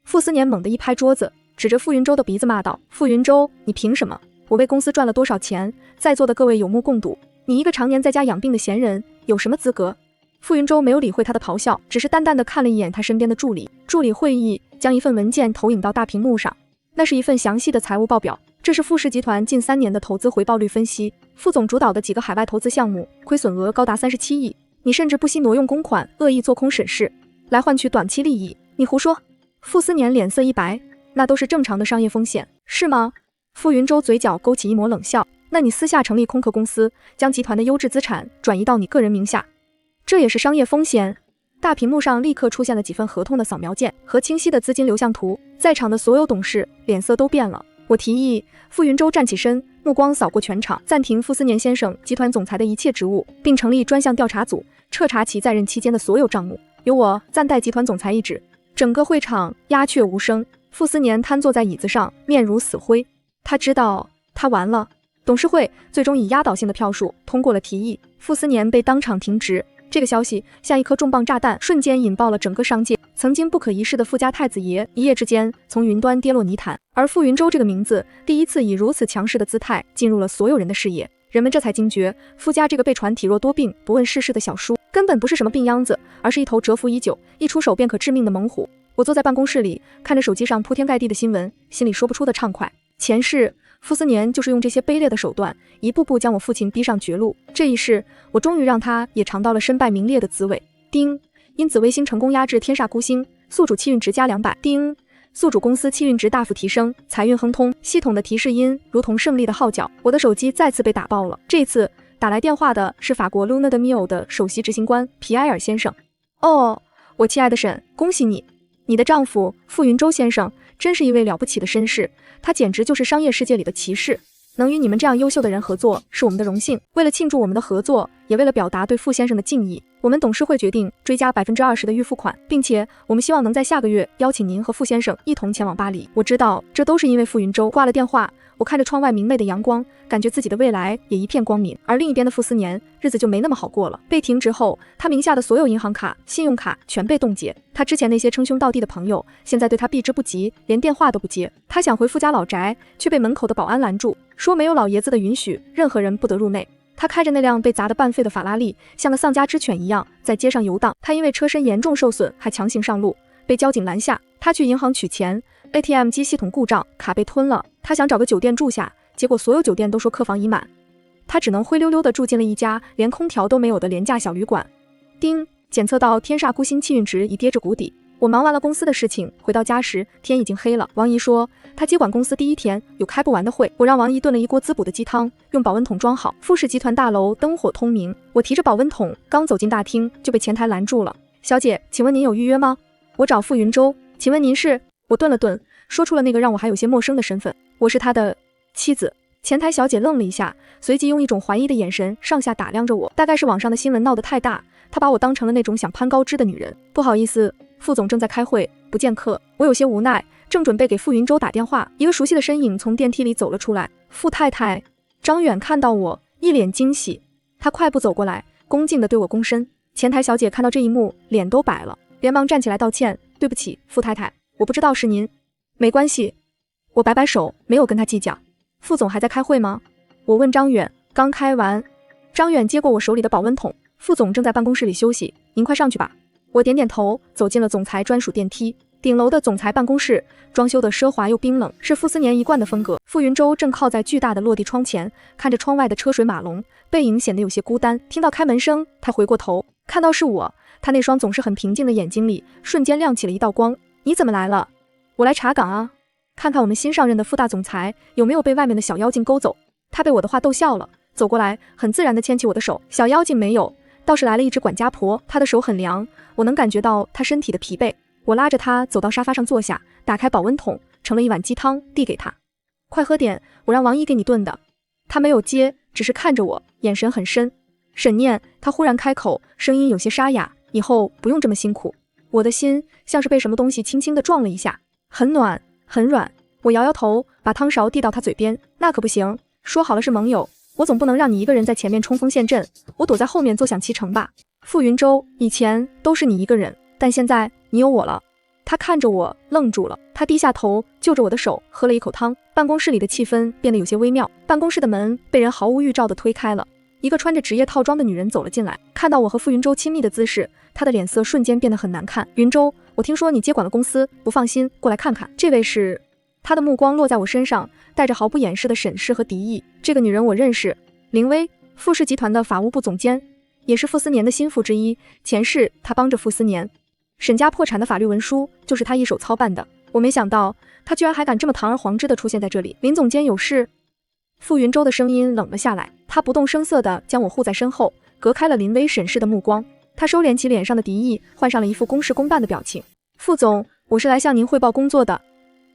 傅斯年猛地一拍桌子，指着傅云舟的鼻子骂道：“傅云舟，你凭什么？我为公司赚了多少钱？在座的各位有目共睹，你一个常年在家养病的闲人，有什么资格？”傅云舟没有理会他的咆哮，只是淡淡地看了一眼他身边的助理。助理会议将一份文件投影到大屏幕上，那是一份详细的财务报表，这是富士集团近3年的投资回报率分析。傅总主导的几个海外投资项目亏损额高达37亿，你甚至不惜挪用公款，恶意做空沈氏，来换取短期利益。你胡说！傅斯年脸色一白，那都是正常的商业风险，是吗？傅云舟嘴角勾起一抹冷笑，那你私下成立空壳公司，将集团的优质资产转移到你个人名下，这也是商业风险。大屏幕上立刻出现了几份合同的扫描件和清晰的资金流向图，在场的所有董事脸色都变了。我提议，傅云舟站起身，目光扫过全场，暂停傅斯年先生集团总裁的一切职务，并成立专项调查组，彻查其在任期间的所有账目。由我暂代集团总裁一职。整个会场鸦雀无声，傅斯年瘫坐在椅子上，面如死灰。他知道他完了。董事会最终以压倒性的票数通过了提议，傅斯年被当场停职。这个消息像一颗重磅炸弹，瞬间引爆了整个商界。曾经不可一世的傅家太子爷，一夜之间从云端跌落泥潭。而傅云舟这个名字，第一次以如此强势的姿态进入了所有人的视野。人们这才惊觉，傅家这个被传体弱多病、不问世事的小叔，根本不是什么病秧子，而是一头蛰伏已久、一出手便可致命的猛虎。我坐在办公室里，看着手机上铺天盖地的新闻，心里说不出的畅快。前世傅斯年就是用这些卑劣的手段，一步步将我父亲逼上绝路。这一世，我终于让他也尝到了身败名裂的滋味。丁，因紫微星成功压制天煞孤星，宿主气运值加200。丁，宿主公司气运值大幅提升，财运亨通。系统的提示音如同胜利的号角。我的手机再次被打爆了，这次打来电话的是法国 Luna de Mio 的首席执行官皮埃尔先生。哦，我亲爱的沈，恭喜你！你的丈夫傅云舟先生真是一位了不起的绅士，他简直就是商业世界里的骑士。能与你们这样优秀的人合作是我们的荣幸。为了庆祝我们的合作，也为了表达对傅先生的敬意，我们董事会决定追加20%的预付款，并且我们希望能在下个月邀请您和傅先生一同前往巴黎。我知道这都是因为傅云舟。挂了电话，我看着窗外明媚的阳光，感觉自己的未来也一片光明。而另一边的傅斯年日子就没那么好过了。被停职后，他名下的所有银行卡、信用卡全被冻结。他之前那些称兄道弟的朋友，现在对他避之不及，连电话都不接。他想回傅家老宅，却被门口的保安拦住，说没有老爷子的允许，任何人不得入内。他开着那辆被砸得半废的法拉利，像个丧家之犬一样在街上游荡。他因为车身严重受损，还强行上路，被交警拦下。他去银行取钱， ATM 机系统故障，卡被吞了。他想找个酒店住下，结果所有酒店都说客房已满，他只能灰溜溜地住进了一家连空调都没有的廉价小旅馆。丁，检测到天煞孤星气运值已跌至谷底。我忙完了公司的事情，回到家时天已经黑了。王姨说她接管公司第1天有开不完的会，我让王姨炖了一锅滋补的鸡汤，用保温桶装好。富士集团大楼灯火通明，我提着保温桶刚走进大厅就被前台拦住了。小姐，请问您有预约吗？我找傅云舟，请问您是？我顿了顿，说出了那个让我还有些陌生的身份，我是他的妻子。前台小姐愣了一下，随即用一种怀疑的眼神上下打量着我，大概是网上的新闻闹得太大，她把我当成了那种想攀高枝的女人。不好意思，傅总正在开会，不见客。我有些无奈，正准备给傅云舟打电话，一个熟悉的身影从电梯里走了出来。傅太太。张远看到我，一脸惊喜，他快步走过来，恭敬地对我躬身。前台小姐看到这一幕，脸都白了，连忙站起来道歉，对不起，傅太太，我不知道是您。没关系，我摆摆手，没有跟他计较。傅总还在开会吗？我问张远。刚开完。张远接过我手里的保温桶，傅总正在办公室里休息，您快上去吧。我点点头，走进了总裁专属电梯。顶楼的总裁办公室，装修的奢华又冰冷，是傅斯年一贯的风格。傅云舟正靠在巨大的落地窗前，看着窗外的车水马龙，背影显得有些孤单。听到开门声，他回过头，看到是我，他那双总是很平静的眼睛里瞬间亮起了一道光。你怎么来了？我来查岗啊，看看我们新上任的傅大总裁有没有被外面的小妖精勾走。他被我的话逗笑了，走过来很自然地牵起我的手。小妖精没有，倒是来了一只管家婆，她的手很凉，我能感觉到她身体的疲惫。我拉着她走到沙发上坐下，打开保温桶，盛了一碗鸡汤递给她。快喝点，我让王姨给你炖的。她没有接，只是看着我，眼神很深。沈念，她忽然开口，声音有些沙哑，以后不用这么辛苦。我的心像是被什么东西轻轻地撞了一下，很暖很软。我摇摇头，把汤勺递到她嘴边。那可不行，说好了是盟友，我总不能让你一个人在前面冲锋陷阵，我躲在后面坐享其成吧。傅云舟，以前都是你一个人，但现在你有我了。他看着我愣住了，他低下头就着我的手喝了一口汤。办公室里的气氛变得有些微妙，办公室的门被人毫无预兆地推开了，一个穿着职业套装的女人走了进来，看到我和傅云舟亲密的姿势，她的脸色瞬间变得很难看。云舟，我听说你接管了公司，不放心，过来看看。这位是？她的目光落在我身上，带着毫不掩饰的审视和敌意。这个女人我认识，林薇，傅氏集团的法务部总监，也是傅斯年的心腹之一，前世她帮着傅斯年沈家破产的法律文书就是他一手操办的，我没想到他居然还敢这么堂而皇之地出现在这里。林总监有事？傅云舟的声音冷了下来，他不动声色地将我护在身后，隔开了林薇审视的目光。他收敛起脸上的敌意，换上了一副公事公办的表情。傅总，我是来向您汇报工作的，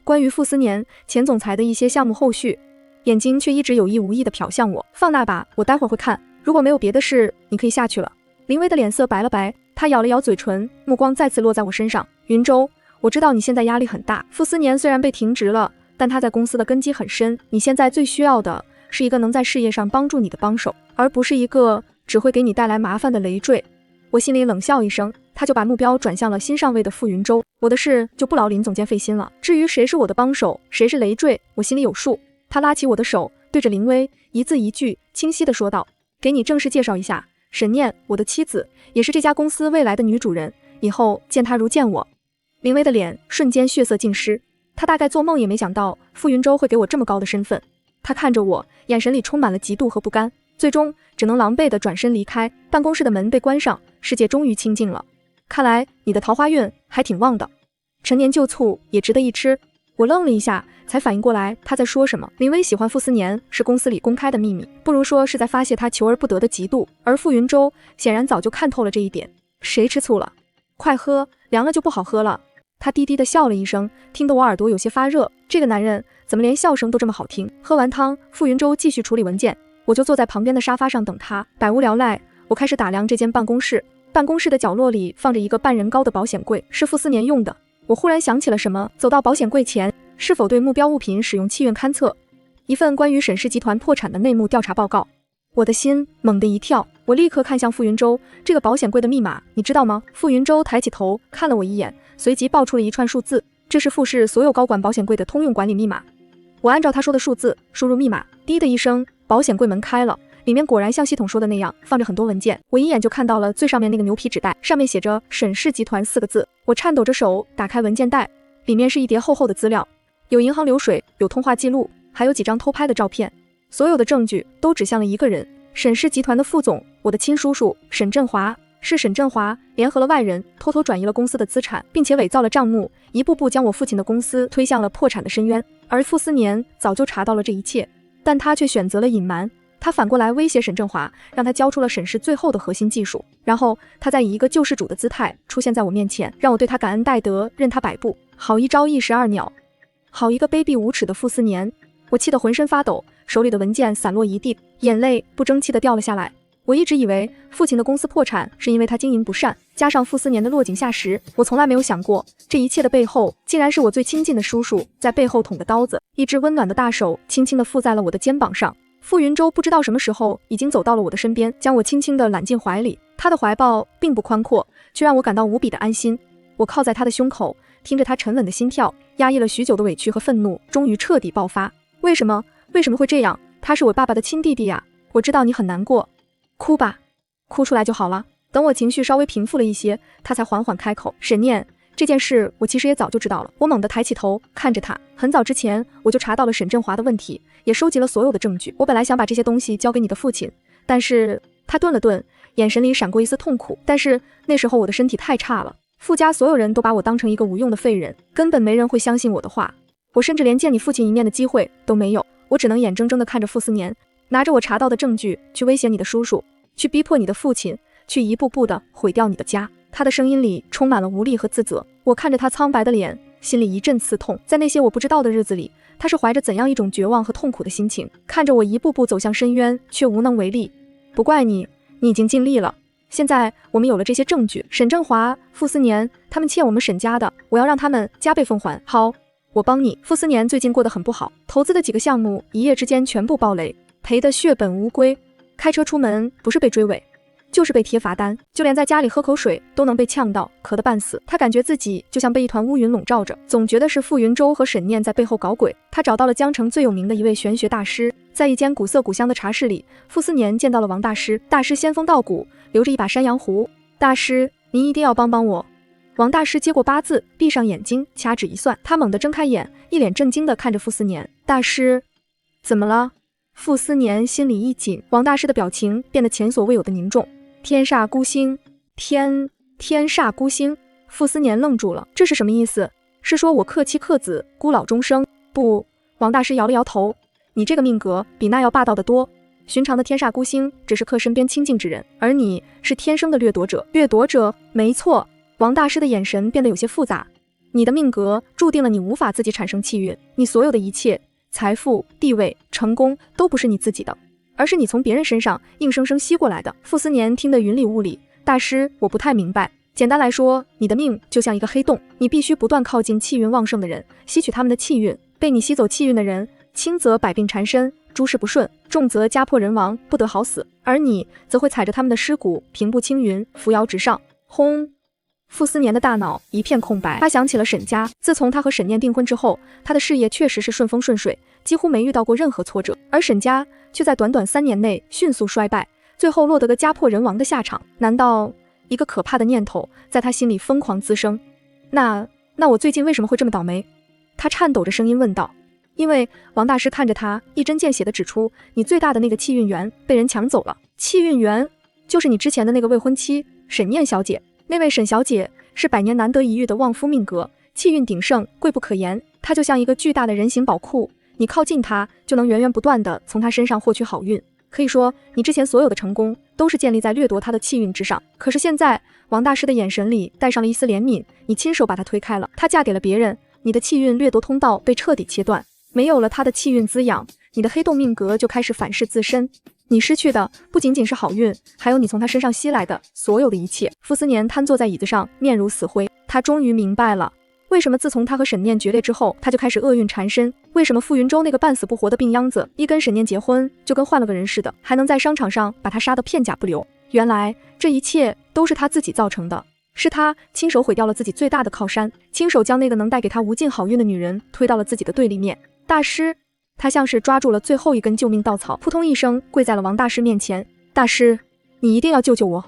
关于傅斯年前总裁的一些项目后续。眼睛却一直有意无意地瞟向我，放那吧，我待会儿会看，如果没有别的事，你可以下去了。林薇的脸色白了白，她咬了咬嘴唇，目光再次落在我身上。云舟，我知道你现在压力很大，傅斯年虽然被停职了，但他在公司的根基很深，你现在最需要的是一个能在事业上帮助你的帮手，而不是一个只会给你带来麻烦的累赘。我心里冷笑一声，他就把目标转向了新上位的傅云舟。我的事就不劳林总监费心了，至于谁是我的帮手，谁是累赘，我心里有数。他拉起我的手，对着林薇一字一句清晰地说道，给你正式介绍一下，沈念，我的妻子，也是这家公司未来的女主人，以后见她如见我。林薇的脸瞬间血色尽失，她大概做梦也没想到傅云舟会给我这么高的身份。她看着我，眼神里充满了嫉妒和不甘，最终只能狼狈地转身离开。办公室的门被关上，世界终于清静了。看来你的桃花运还挺旺的，陈年旧醋也值得一吃。我愣了一下，才反应过来他在说什么。林薇喜欢傅斯年是公司里公开的秘密，不如说是在发泄他求而不得的嫉妒，而傅云舟显然早就看透了这一点。谁吃醋了？快喝，凉了就不好喝了。他低低地笑了一声，听得我耳朵有些发热。这个男人怎么连笑声都这么好听？喝完汤，傅云舟继续处理文件，我就坐在旁边的沙发上等他。百无聊赖，我开始打量这间办公室。办公室的角落里放着一个半人高的保险柜，是傅斯年用的。我忽然想起了什么，走到保险柜前，是否对目标物品使用气运勘测？一份关于沈氏集团破产的内幕调查报告。我的心猛地一跳，我立刻看向傅云舟，这个保险柜的密码你知道吗？傅云舟抬起头看了我一眼，随即报出了一串数字，这是傅氏所有高管保险柜的通用管理密码。我按照他说的数字输入密码，滴的一声，保险柜门开了，里面果然像系统说的那样，放着很多文件。我一眼就看到了最上面那个牛皮纸袋，上面写着沈氏集团4个字。我颤抖着手打开文件袋，里面是一叠厚厚的资料，有银行流水，有通话记录，还有几张偷拍的照片。所有的证据都指向了一个人，沈氏集团的副总，我的亲叔叔沈振华。是沈振华联合了外人，偷偷转移了公司的资产，并且伪造了账目，一步步将我父亲的公司推向了破产的深渊。而傅斯年早就查到了这一切，但他却选择了隐瞒。他反过来威胁沈振华，让他交出了沈氏最后的核心技术，然后他再以一个救世主的姿态出现在我面前，让我对他感恩戴德，任他摆布。好一朝一石二鸟，好一个卑鄙无耻的傅斯年！我气得浑身发抖，手里的文件散落一地，眼泪不争气地掉了下来。我一直以为父亲的公司破产是因为他经营不善，加上傅斯年的落井下石，我从来没有想过这一切的背后竟然是我最亲近的叔叔在背后捅的刀子。一只温暖的大手轻轻地附在了我的肩膀上。傅云舟不知道什么时候已经走到了我的身边，将我轻轻地揽进怀里。他的怀抱并不宽阔，却让我感到无比的安心。我靠在他的胸口，听着他沉稳的心跳，压抑了许久的委屈和愤怒终于彻底爆发。为什么会这样？他是我爸爸的亲弟弟呀！我知道你很难过，哭吧，哭出来就好了。等我情绪稍微平复了一些，他才缓缓开口：沈念，这件事我其实也早就知道了。我猛地抬起头看着他，很早之前我就查到了沈振华的问题，也收集了所有的证据。我本来想把这些东西交给你的父亲，但是他顿了顿，眼神里闪过一丝痛苦。但是那时候我的身体太差了，傅家所有人都把我当成一个无用的废人，根本没人会相信我的话。我甚至连见你父亲一面的机会都没有，我只能眼睁睁地看着傅斯年拿着我查到的证据去威胁你的叔叔，去逼迫你的父亲，去一步步地毁掉你的家。他的声音里充满了无力和自责。我看着他苍白的脸，心里一阵刺痛。在那些我不知道的日子里，他是怀着怎样一种绝望和痛苦的心情，看着我一步步走向深渊，却无能为力。不怪你，你已经尽力了。现在我们有了这些证据，沈振华、傅斯年他们欠我们沈家的，我要让他们加倍奉还。好，我帮你。傅斯年最近过得很不好，投资的几个项目一夜之间全部暴雷，赔得血本无归。开车出门不是被追尾，就是被贴罚单，就连在家里喝口水都能被呛到，咳得半死。他感觉自己就像被一团乌云笼罩着，总觉得是傅云舟和沈念在背后搞鬼。他找到了江城最有名的一位玄学大师，在一间古色古香的茶室里，傅斯年见到了王大师。大师仙风道骨，留着一把山羊胡。大师，您一定要帮帮我。王大师接过八字，闭上眼睛，掐指一算。他猛地睁开眼，一脸震惊地看着傅斯年。大师，怎么了？傅斯年心里一紧，王大师的表情变得前所未有的凝重。天煞孤星，天煞孤星。傅斯年愣住了，这是什么意思？是说我克妻克子，孤老终生？不，王大师摇了摇头，你这个命格比那要霸道得多。寻常的天煞孤星只是克身边亲近之人，而你是天生的掠夺者。掠夺者，没错。王大师的眼神变得有些复杂。你的命格注定了你无法自己产生气运，你所有的一切，财富、地位、成功都不是你自己的，而是你从别人身上硬生生吸过来的。傅斯年听得云里雾里。大师，我不太明白。简单来说，你的命就像一个黑洞，你必须不断靠近气运旺盛的人，吸取他们的气运。被你吸走气运的人，轻则百病缠身，诸事不顺，重则家破人亡，不得好死。而你则会踩着他们的尸骨，平步青云，扶摇直上。轰！傅斯年的大脑一片空白，他想起了沈家。自从他和沈念订婚之后，他的事业确实是顺风顺水，几乎没遇到过任何挫折，而沈家却在短短3年内迅速衰败，最后落得个家破人亡的下场。难道一个可怕的念头在他心里疯狂滋生？那我最近为什么会这么倒霉？他颤抖着声音问道。因为王大师看着他，一针见血地指出，你最大的那个气运源被人抢走了。气运源就是你之前的那个未婚妻沈念小姐。那位沈小姐是100年难得一遇的旺夫命格，气运鼎盛，贵不可言。她就像一个巨大的人形宝库，你靠近她就能源源不断地从她身上获取好运。可以说，你之前所有的成功都是建立在掠夺她的气运之上。可是现在，王大师的眼神里带上了一丝怜悯，你亲手把她推开了，她嫁给了别人，你的气运掠夺通道被彻底切断，没有了她的气运滋养，你的黑洞命格就开始反噬自身。你失去的不仅仅是好运，还有你从他身上吸来的所有的一切。傅斯年瘫坐在椅子上，面如死灰。他终于明白了，为什么自从他和沈念决裂之后，他就开始厄运缠身。为什么傅云舟那个半死不活的病秧子，一跟沈念结婚就跟换了个人似的，还能在商场上把他杀得片甲不留。原来这一切都是他自己造成的，是他亲手毁掉了自己最大的靠山，亲手将那个能带给他无尽好运的女人推到了自己的对立面。大师，他像是抓住了最后一根救命稻草，扑通一声跪在了王大师面前。大师，你一定要救救我，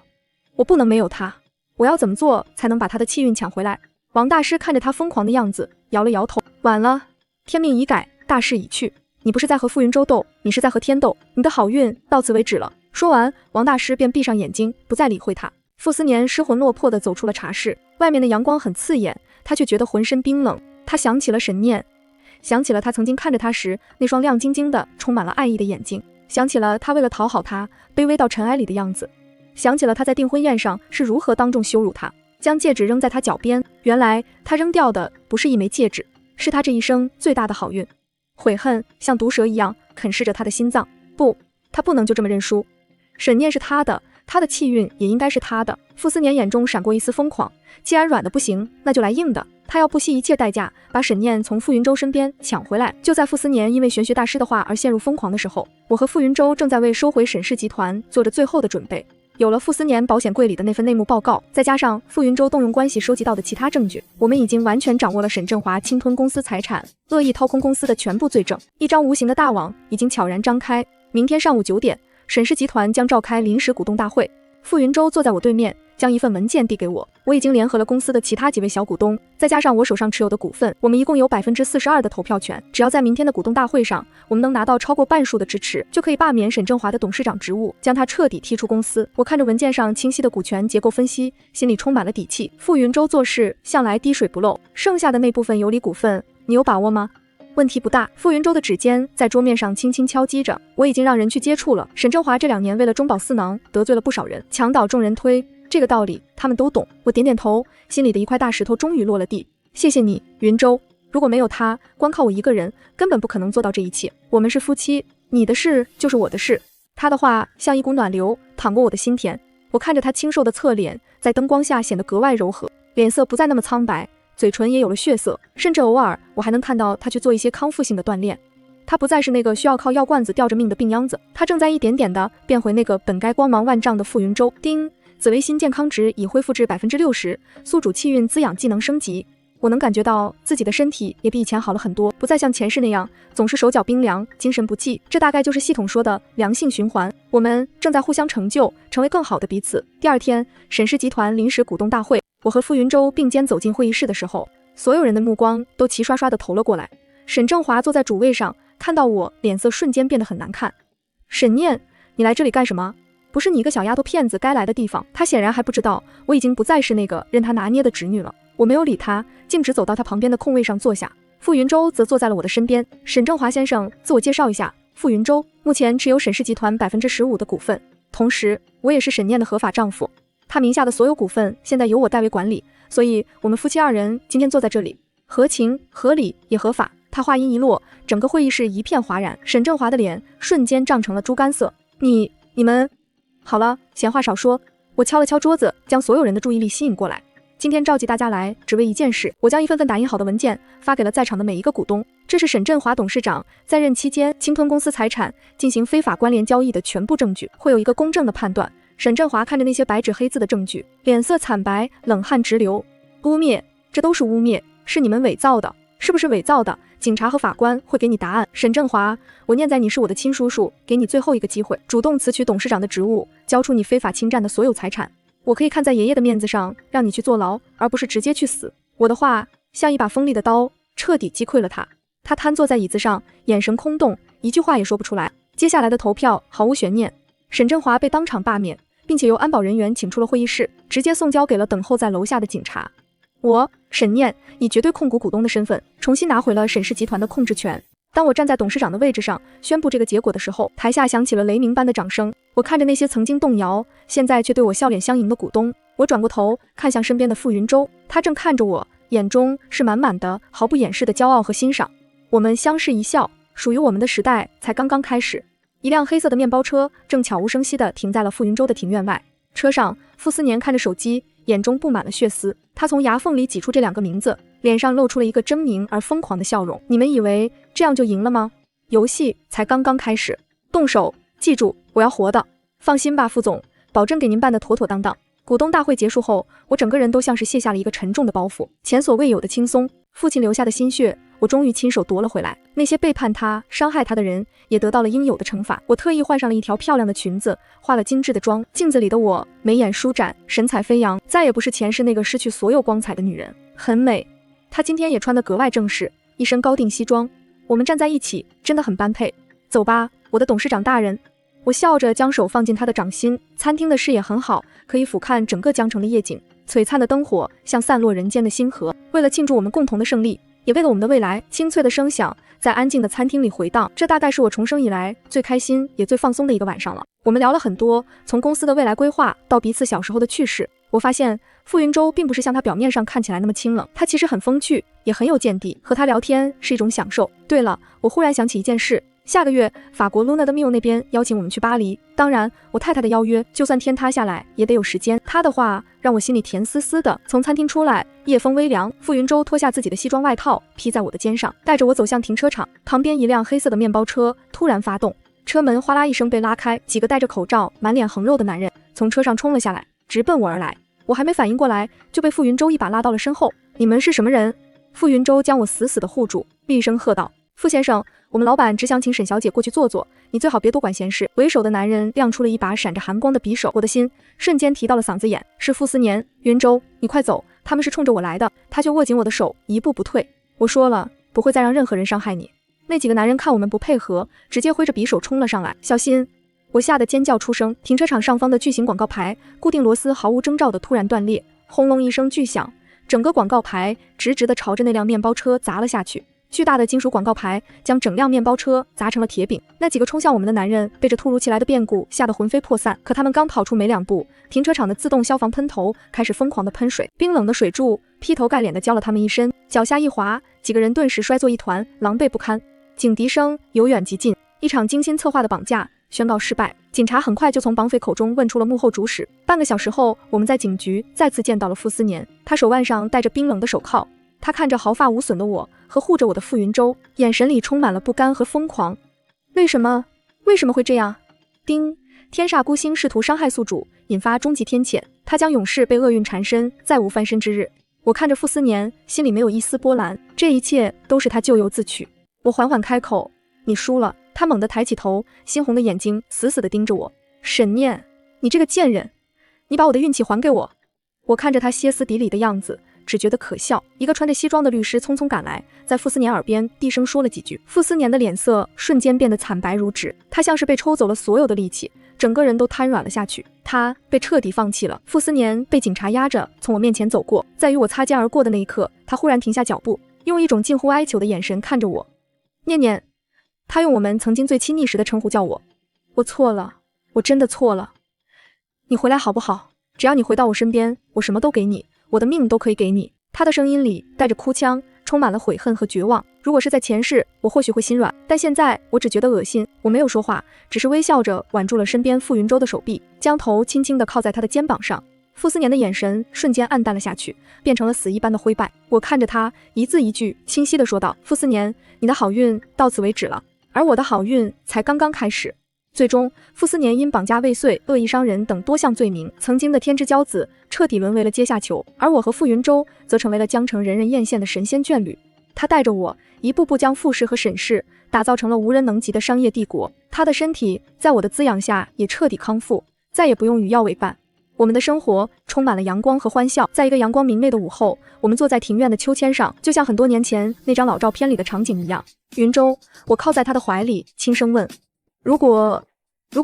我不能没有他，我要怎么做才能把他的气运抢回来？王大师看着他疯狂的样子，摇了摇头。晚了，天命已改，大势已去。你不是在和傅云舟斗，你是在和天斗，你的好运到此为止了。说完，王大师便闭上眼睛，不再理会他。傅斯年失魂落魄地走出了茶室，外面的阳光很刺眼，他却觉得浑身冰冷。他想起了沈念，想起了他曾经看着他时那双亮晶晶的充满了爱意的眼睛，想起了他为了讨好他卑微到尘埃里的样子，想起了他在订婚宴上是如何当众羞辱他，将戒指扔在他脚边。原来他扔掉的不是一枚戒指，是他这一生最大的好运。悔恨像毒蛇一样啃噬着他的心脏，不，他不能就这么认输。沈念是他的，他的气运也应该是他的。傅斯年眼中闪过一丝疯狂，既然软的不行，那就来硬的。他要不惜一切代价把沈念从傅云舟身边抢回来。就在傅斯年因为玄学大师的话而陷入疯狂的时候，我和傅云舟正在为收回沈氏集团做着最后的准备。有了傅斯年保险柜里的那份内幕报告，再加上傅云舟动用关系收集到的其他证据，我们已经完全掌握了沈振华侵吞公司财产、恶意掏空公司的全部罪证。一张无形的大网已经悄然张开。明天上午9点，沈氏集团将召开临时股东大会。傅云舟坐在我对面，将一份文件递给我。我已经联合了公司的其他几位小股东，再加上我手上持有的股份，我们一共有42%的投票权。只要在明天的股东大会上，我们能拿到超过半数的支持，就可以罢免沈振华的董事长职务，将他彻底踢出公司。我看着文件上清晰的股权结构分析，心里充满了底气。傅云舟做事向来滴水不漏，剩下的那部分有理股份，你有把握吗？问题不大。傅云舟的指尖在桌面上轻轻敲击着，我已经让人去接触了。沈振华这2年为了中饱私囊，得罪了不少人，墙倒众人推，这个道理他们都懂。我点点头，心里的一块大石头终于落了地。谢谢你，云舟。如果没有他，光靠我一个人根本不可能做到这一切。我们是夫妻，你的事就是我的事。他的话像一股暖流淌过我的心田。我看着他清瘦的侧脸，在灯光下显得格外柔和，脸色不再那么苍白，嘴唇也有了血色，甚至偶尔我还能看到他去做一些康复性的锻炼。他不再是那个需要靠药罐子吊着命的病秧子，他正在一点点的变回那个本该光芒万丈的傅云舟。丁，紫微星健康值已恢复至60%，宿主气运滋养技能升级。我能感觉到自己的身体也比以前好了很多，不再像前世那样总是手脚冰凉，精神不济。这大概就是系统说的良性循环。我们正在互相成就，成为更好的彼此。第2天，沈氏集团临时股东大会，我和傅云舟并肩走进会议室的时候，所有人的目光都齐刷刷地投了过来。沈振华坐在主位上，看到我，脸色瞬间变得很难看。沈念，你来这里干什么？不是你一个小丫头片子该来的地方。他显然还不知道我已经不再是那个任他拿捏的侄女了。我没有理他，径直走到他旁边的空位上坐下。傅云舟则坐在了我的身边。沈振华先生，自我介绍一下，傅云舟，目前持有沈氏集团15%的股份，同时我也是沈念的合法丈夫。他名下的所有股份现在由我代为管理，所以我们夫妻2人今天坐在这里，合情合理也合法。他话音一落，整个会议室一片哗然，沈振华的脸瞬间涨成了猪肝色。你们好了，闲话少说。我敲了敲桌子，将所有人的注意力吸引过来。今天召集大家来，只为一件事。我将一份份打印好的文件发给了在场的每一个股东。这是沈振华董事长在任期间侵吞公司财产、进行非法关联交易的全部证据，会有一个公正的判断。沈振华看着那些白纸黑字的证据，脸色惨白，冷汗直流。污蔑，这都是污蔑，是你们伪造的，是不是伪造的？警察和法官会给你答案。沈振华，我念在你是我的亲叔叔，给你最后一个机会，主动辞去董事长的职务，交出你非法侵占的所有财产。我可以看在爷爷的面子上，让你去坐牢，而不是直接去死。我的话像一把锋利的刀，彻底击溃了他。他瘫坐在椅子上，眼神空洞，一句话也说不出来。接下来的投票毫无悬念，沈振华被当场罢免，并且由安保人员请出了会议室，直接送交给了等候在楼下的警察。我沈念以绝对控股股东的身份，重新拿回了沈氏集团的控制权。当我站在董事长的位置上宣布这个结果的时候，台下响起了雷鸣般的掌声。我看着那些曾经动摇，现在却对我笑脸相迎的股东，我转过头看向身边的傅云舟，他正看着我，眼中是满满的毫不掩饰的骄傲和欣赏。我们相视一笑，属于我们的时代才刚刚开始。一辆黑色的面包车正悄无声息地停在了傅云舟的庭院外。车上，傅斯年看着手机，眼中布满了血丝。他从牙缝里挤出这2个名字，脸上露出了一个狰狞而疯狂的笑容。你们以为这样就赢了吗？游戏才刚刚开始，动手！记住，我要活的。放心吧，傅总，保证给您办得妥妥当当。股东大会结束后，我整个人都像是卸下了一个沉重的包袱，前所未有的轻松。父亲留下的心血，我终于亲手夺了回来。那些背叛他、伤害他的人，也得到了应有的惩罚。我特意换上了一条漂亮的裙子，化了精致的妆。镜子里的我，眉眼舒展，神采飞扬，再也不是前世那个失去所有光彩的女人，很美。她今天也穿得格外正式，一身高定西装。我们站在一起，真的很般配。走吧，我的董事长大人。我笑着将手放进他的掌心。餐厅的视野很好，可以俯瞰整个江城的夜景，璀璨的灯火像散落人间的星河。为了庆祝我们共同的胜利，也为了我们的未来，清脆的声响在安静的餐厅里回荡。这大概是我重生以来最开心也最放松的一个晚上了。我们聊了很多，从公司的未来规划到彼此小时候的趣事。我发现傅云舟并不是像他表面上看起来那么清冷，他其实很风趣，也很有见地。和他聊天是一种享受。对了，我忽然想起一件事，下个月法国 Luna 的 Mio 那边邀请我们去巴黎，当然我太太的邀约就算天塌下来也得有时间。她的话让我心里甜丝丝的。从餐厅出来，夜风微凉，傅云舟脱下自己的西装外套披在我的肩上，带着我走向停车场。旁边一辆黑色的面包车突然发动，车门哗啦一声被拉开，几个戴着口罩满脸横肉的男人从车上冲了下来，直奔我而来。我还没反应过来，就被傅云舟一把拉到了身后。你们是什么人？傅云舟将我死死地护住，厉声喝道：傅先生，我们老板只想请沈小姐过去坐坐，你最好别多管闲事。为首的男人亮出了一把闪着寒光的匕首，我的心瞬间提到了嗓子眼。是傅斯年、云舟，你快走，他们是冲着我来的。他却握紧我的手，一步不退。我说了，不会再让任何人伤害你。那几个男人看我们不配合，直接挥着匕首冲了上来。小心！我吓得尖叫出声。停车场上方的巨型广告牌固定螺丝毫无征兆的突然断裂，轰隆一声巨响，整个广告牌直直的朝着那辆面包车砸了下去。巨大的金属广告牌将整辆面包车砸成了铁饼。那几个冲向我们的男人被这突如其来的变故吓得魂飞魄散，可他们刚跑出没2步，停车场的自动消防喷头开始疯狂的喷水，冰冷的水柱劈头盖脸的浇了他们一身，脚下一滑，几个人顿时摔作一团，狼狈不堪。警笛声由远及近，一场精心策划的绑架宣告失败。警察很快就从绑匪口中问出了幕后主使。半个小时后，我们在警局再次见到了傅斯年，他手腕上戴着冰冷的手铐。他看着毫发无损的我和护着我的傅云舟，眼神里充满了不甘和疯狂。为什么会这样？丁，天煞孤星试图伤害宿主，引发终极天谴，他将永世被厄运缠身，再无翻身之日。我看着傅斯年，心里没有一丝波澜，这一切都是他咎由自取。我缓缓开口，你输了。他猛地抬起头，猩红的眼睛死死地盯着我。沈念，你这个贱人，你把我的运气还给我。我看着他歇斯底里的样子，只觉得可笑。一个穿着西装的律师匆匆赶来，在傅斯年耳边低声说了几句。傅斯年的脸色瞬间变得惨白如纸，他像是被抽走了所有的力气，整个人都瘫软了下去。他被彻底放弃了。傅斯年被警察压着从我面前走过，在与我擦肩而过的那一刻，他忽然停下脚步，用一种近乎哀求的眼神看着我。念念，他用我们曾经最亲昵时的称呼叫我。我错了，我真的错了。你回来好不好？只要你回到我身边，我什么都给你，我的命都可以给你。他的声音里带着哭腔，充满了悔恨和绝望。如果是在前世，我或许会心软，但现在我只觉得恶心。我没有说话，只是微笑着挽住了身边傅云舟的手臂，将头轻轻地靠在他的肩膀上。傅斯年的眼神瞬间暗淡了下去，变成了死一般的灰败。我看着他，一字一句清晰地说道：傅斯年，你的好运到此为止了，而我的好运才刚刚开始。最终，傅斯年因绑架未遂、恶意伤人等多项罪名，曾经的天之骄子彻底沦为了阶下囚，而我和傅云舟则成为了江城人人艳羡的神仙眷侣。他带着我一步步将傅氏和沈氏打造成了无人能及的商业帝国。他的身体在我的滋养下也彻底康复，再也不用与药为伴。我们的生活充满了阳光和欢笑。在一个阳光明媚的午后，我们坐在庭院的秋千上，就像很多年前那张老照片里的场景一样。云舟，我靠在他的怀里，轻声问：如果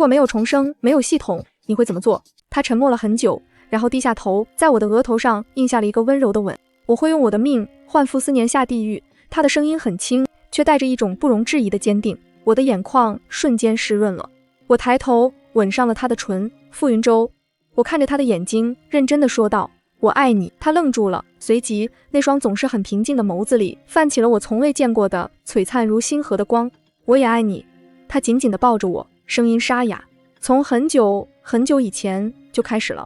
没有重生，没有系统，你会怎么做？他沉默了很久，然后低下头，在我的额头上印下了一个温柔的吻。我会用我的命换傅斯年下地狱。他的声音很轻，却带着一种不容置疑的坚定。我的眼眶瞬间湿润了，我抬头吻上了他的唇。傅云舟，我看着他的眼睛，认真地说道：我爱你。他愣住了，随即那双总是很平静的眸子里泛起了我从未见过的璀璨如星河的光。我也爱你。他紧紧地抱着我，声音沙哑，从很久很久以前就开始了。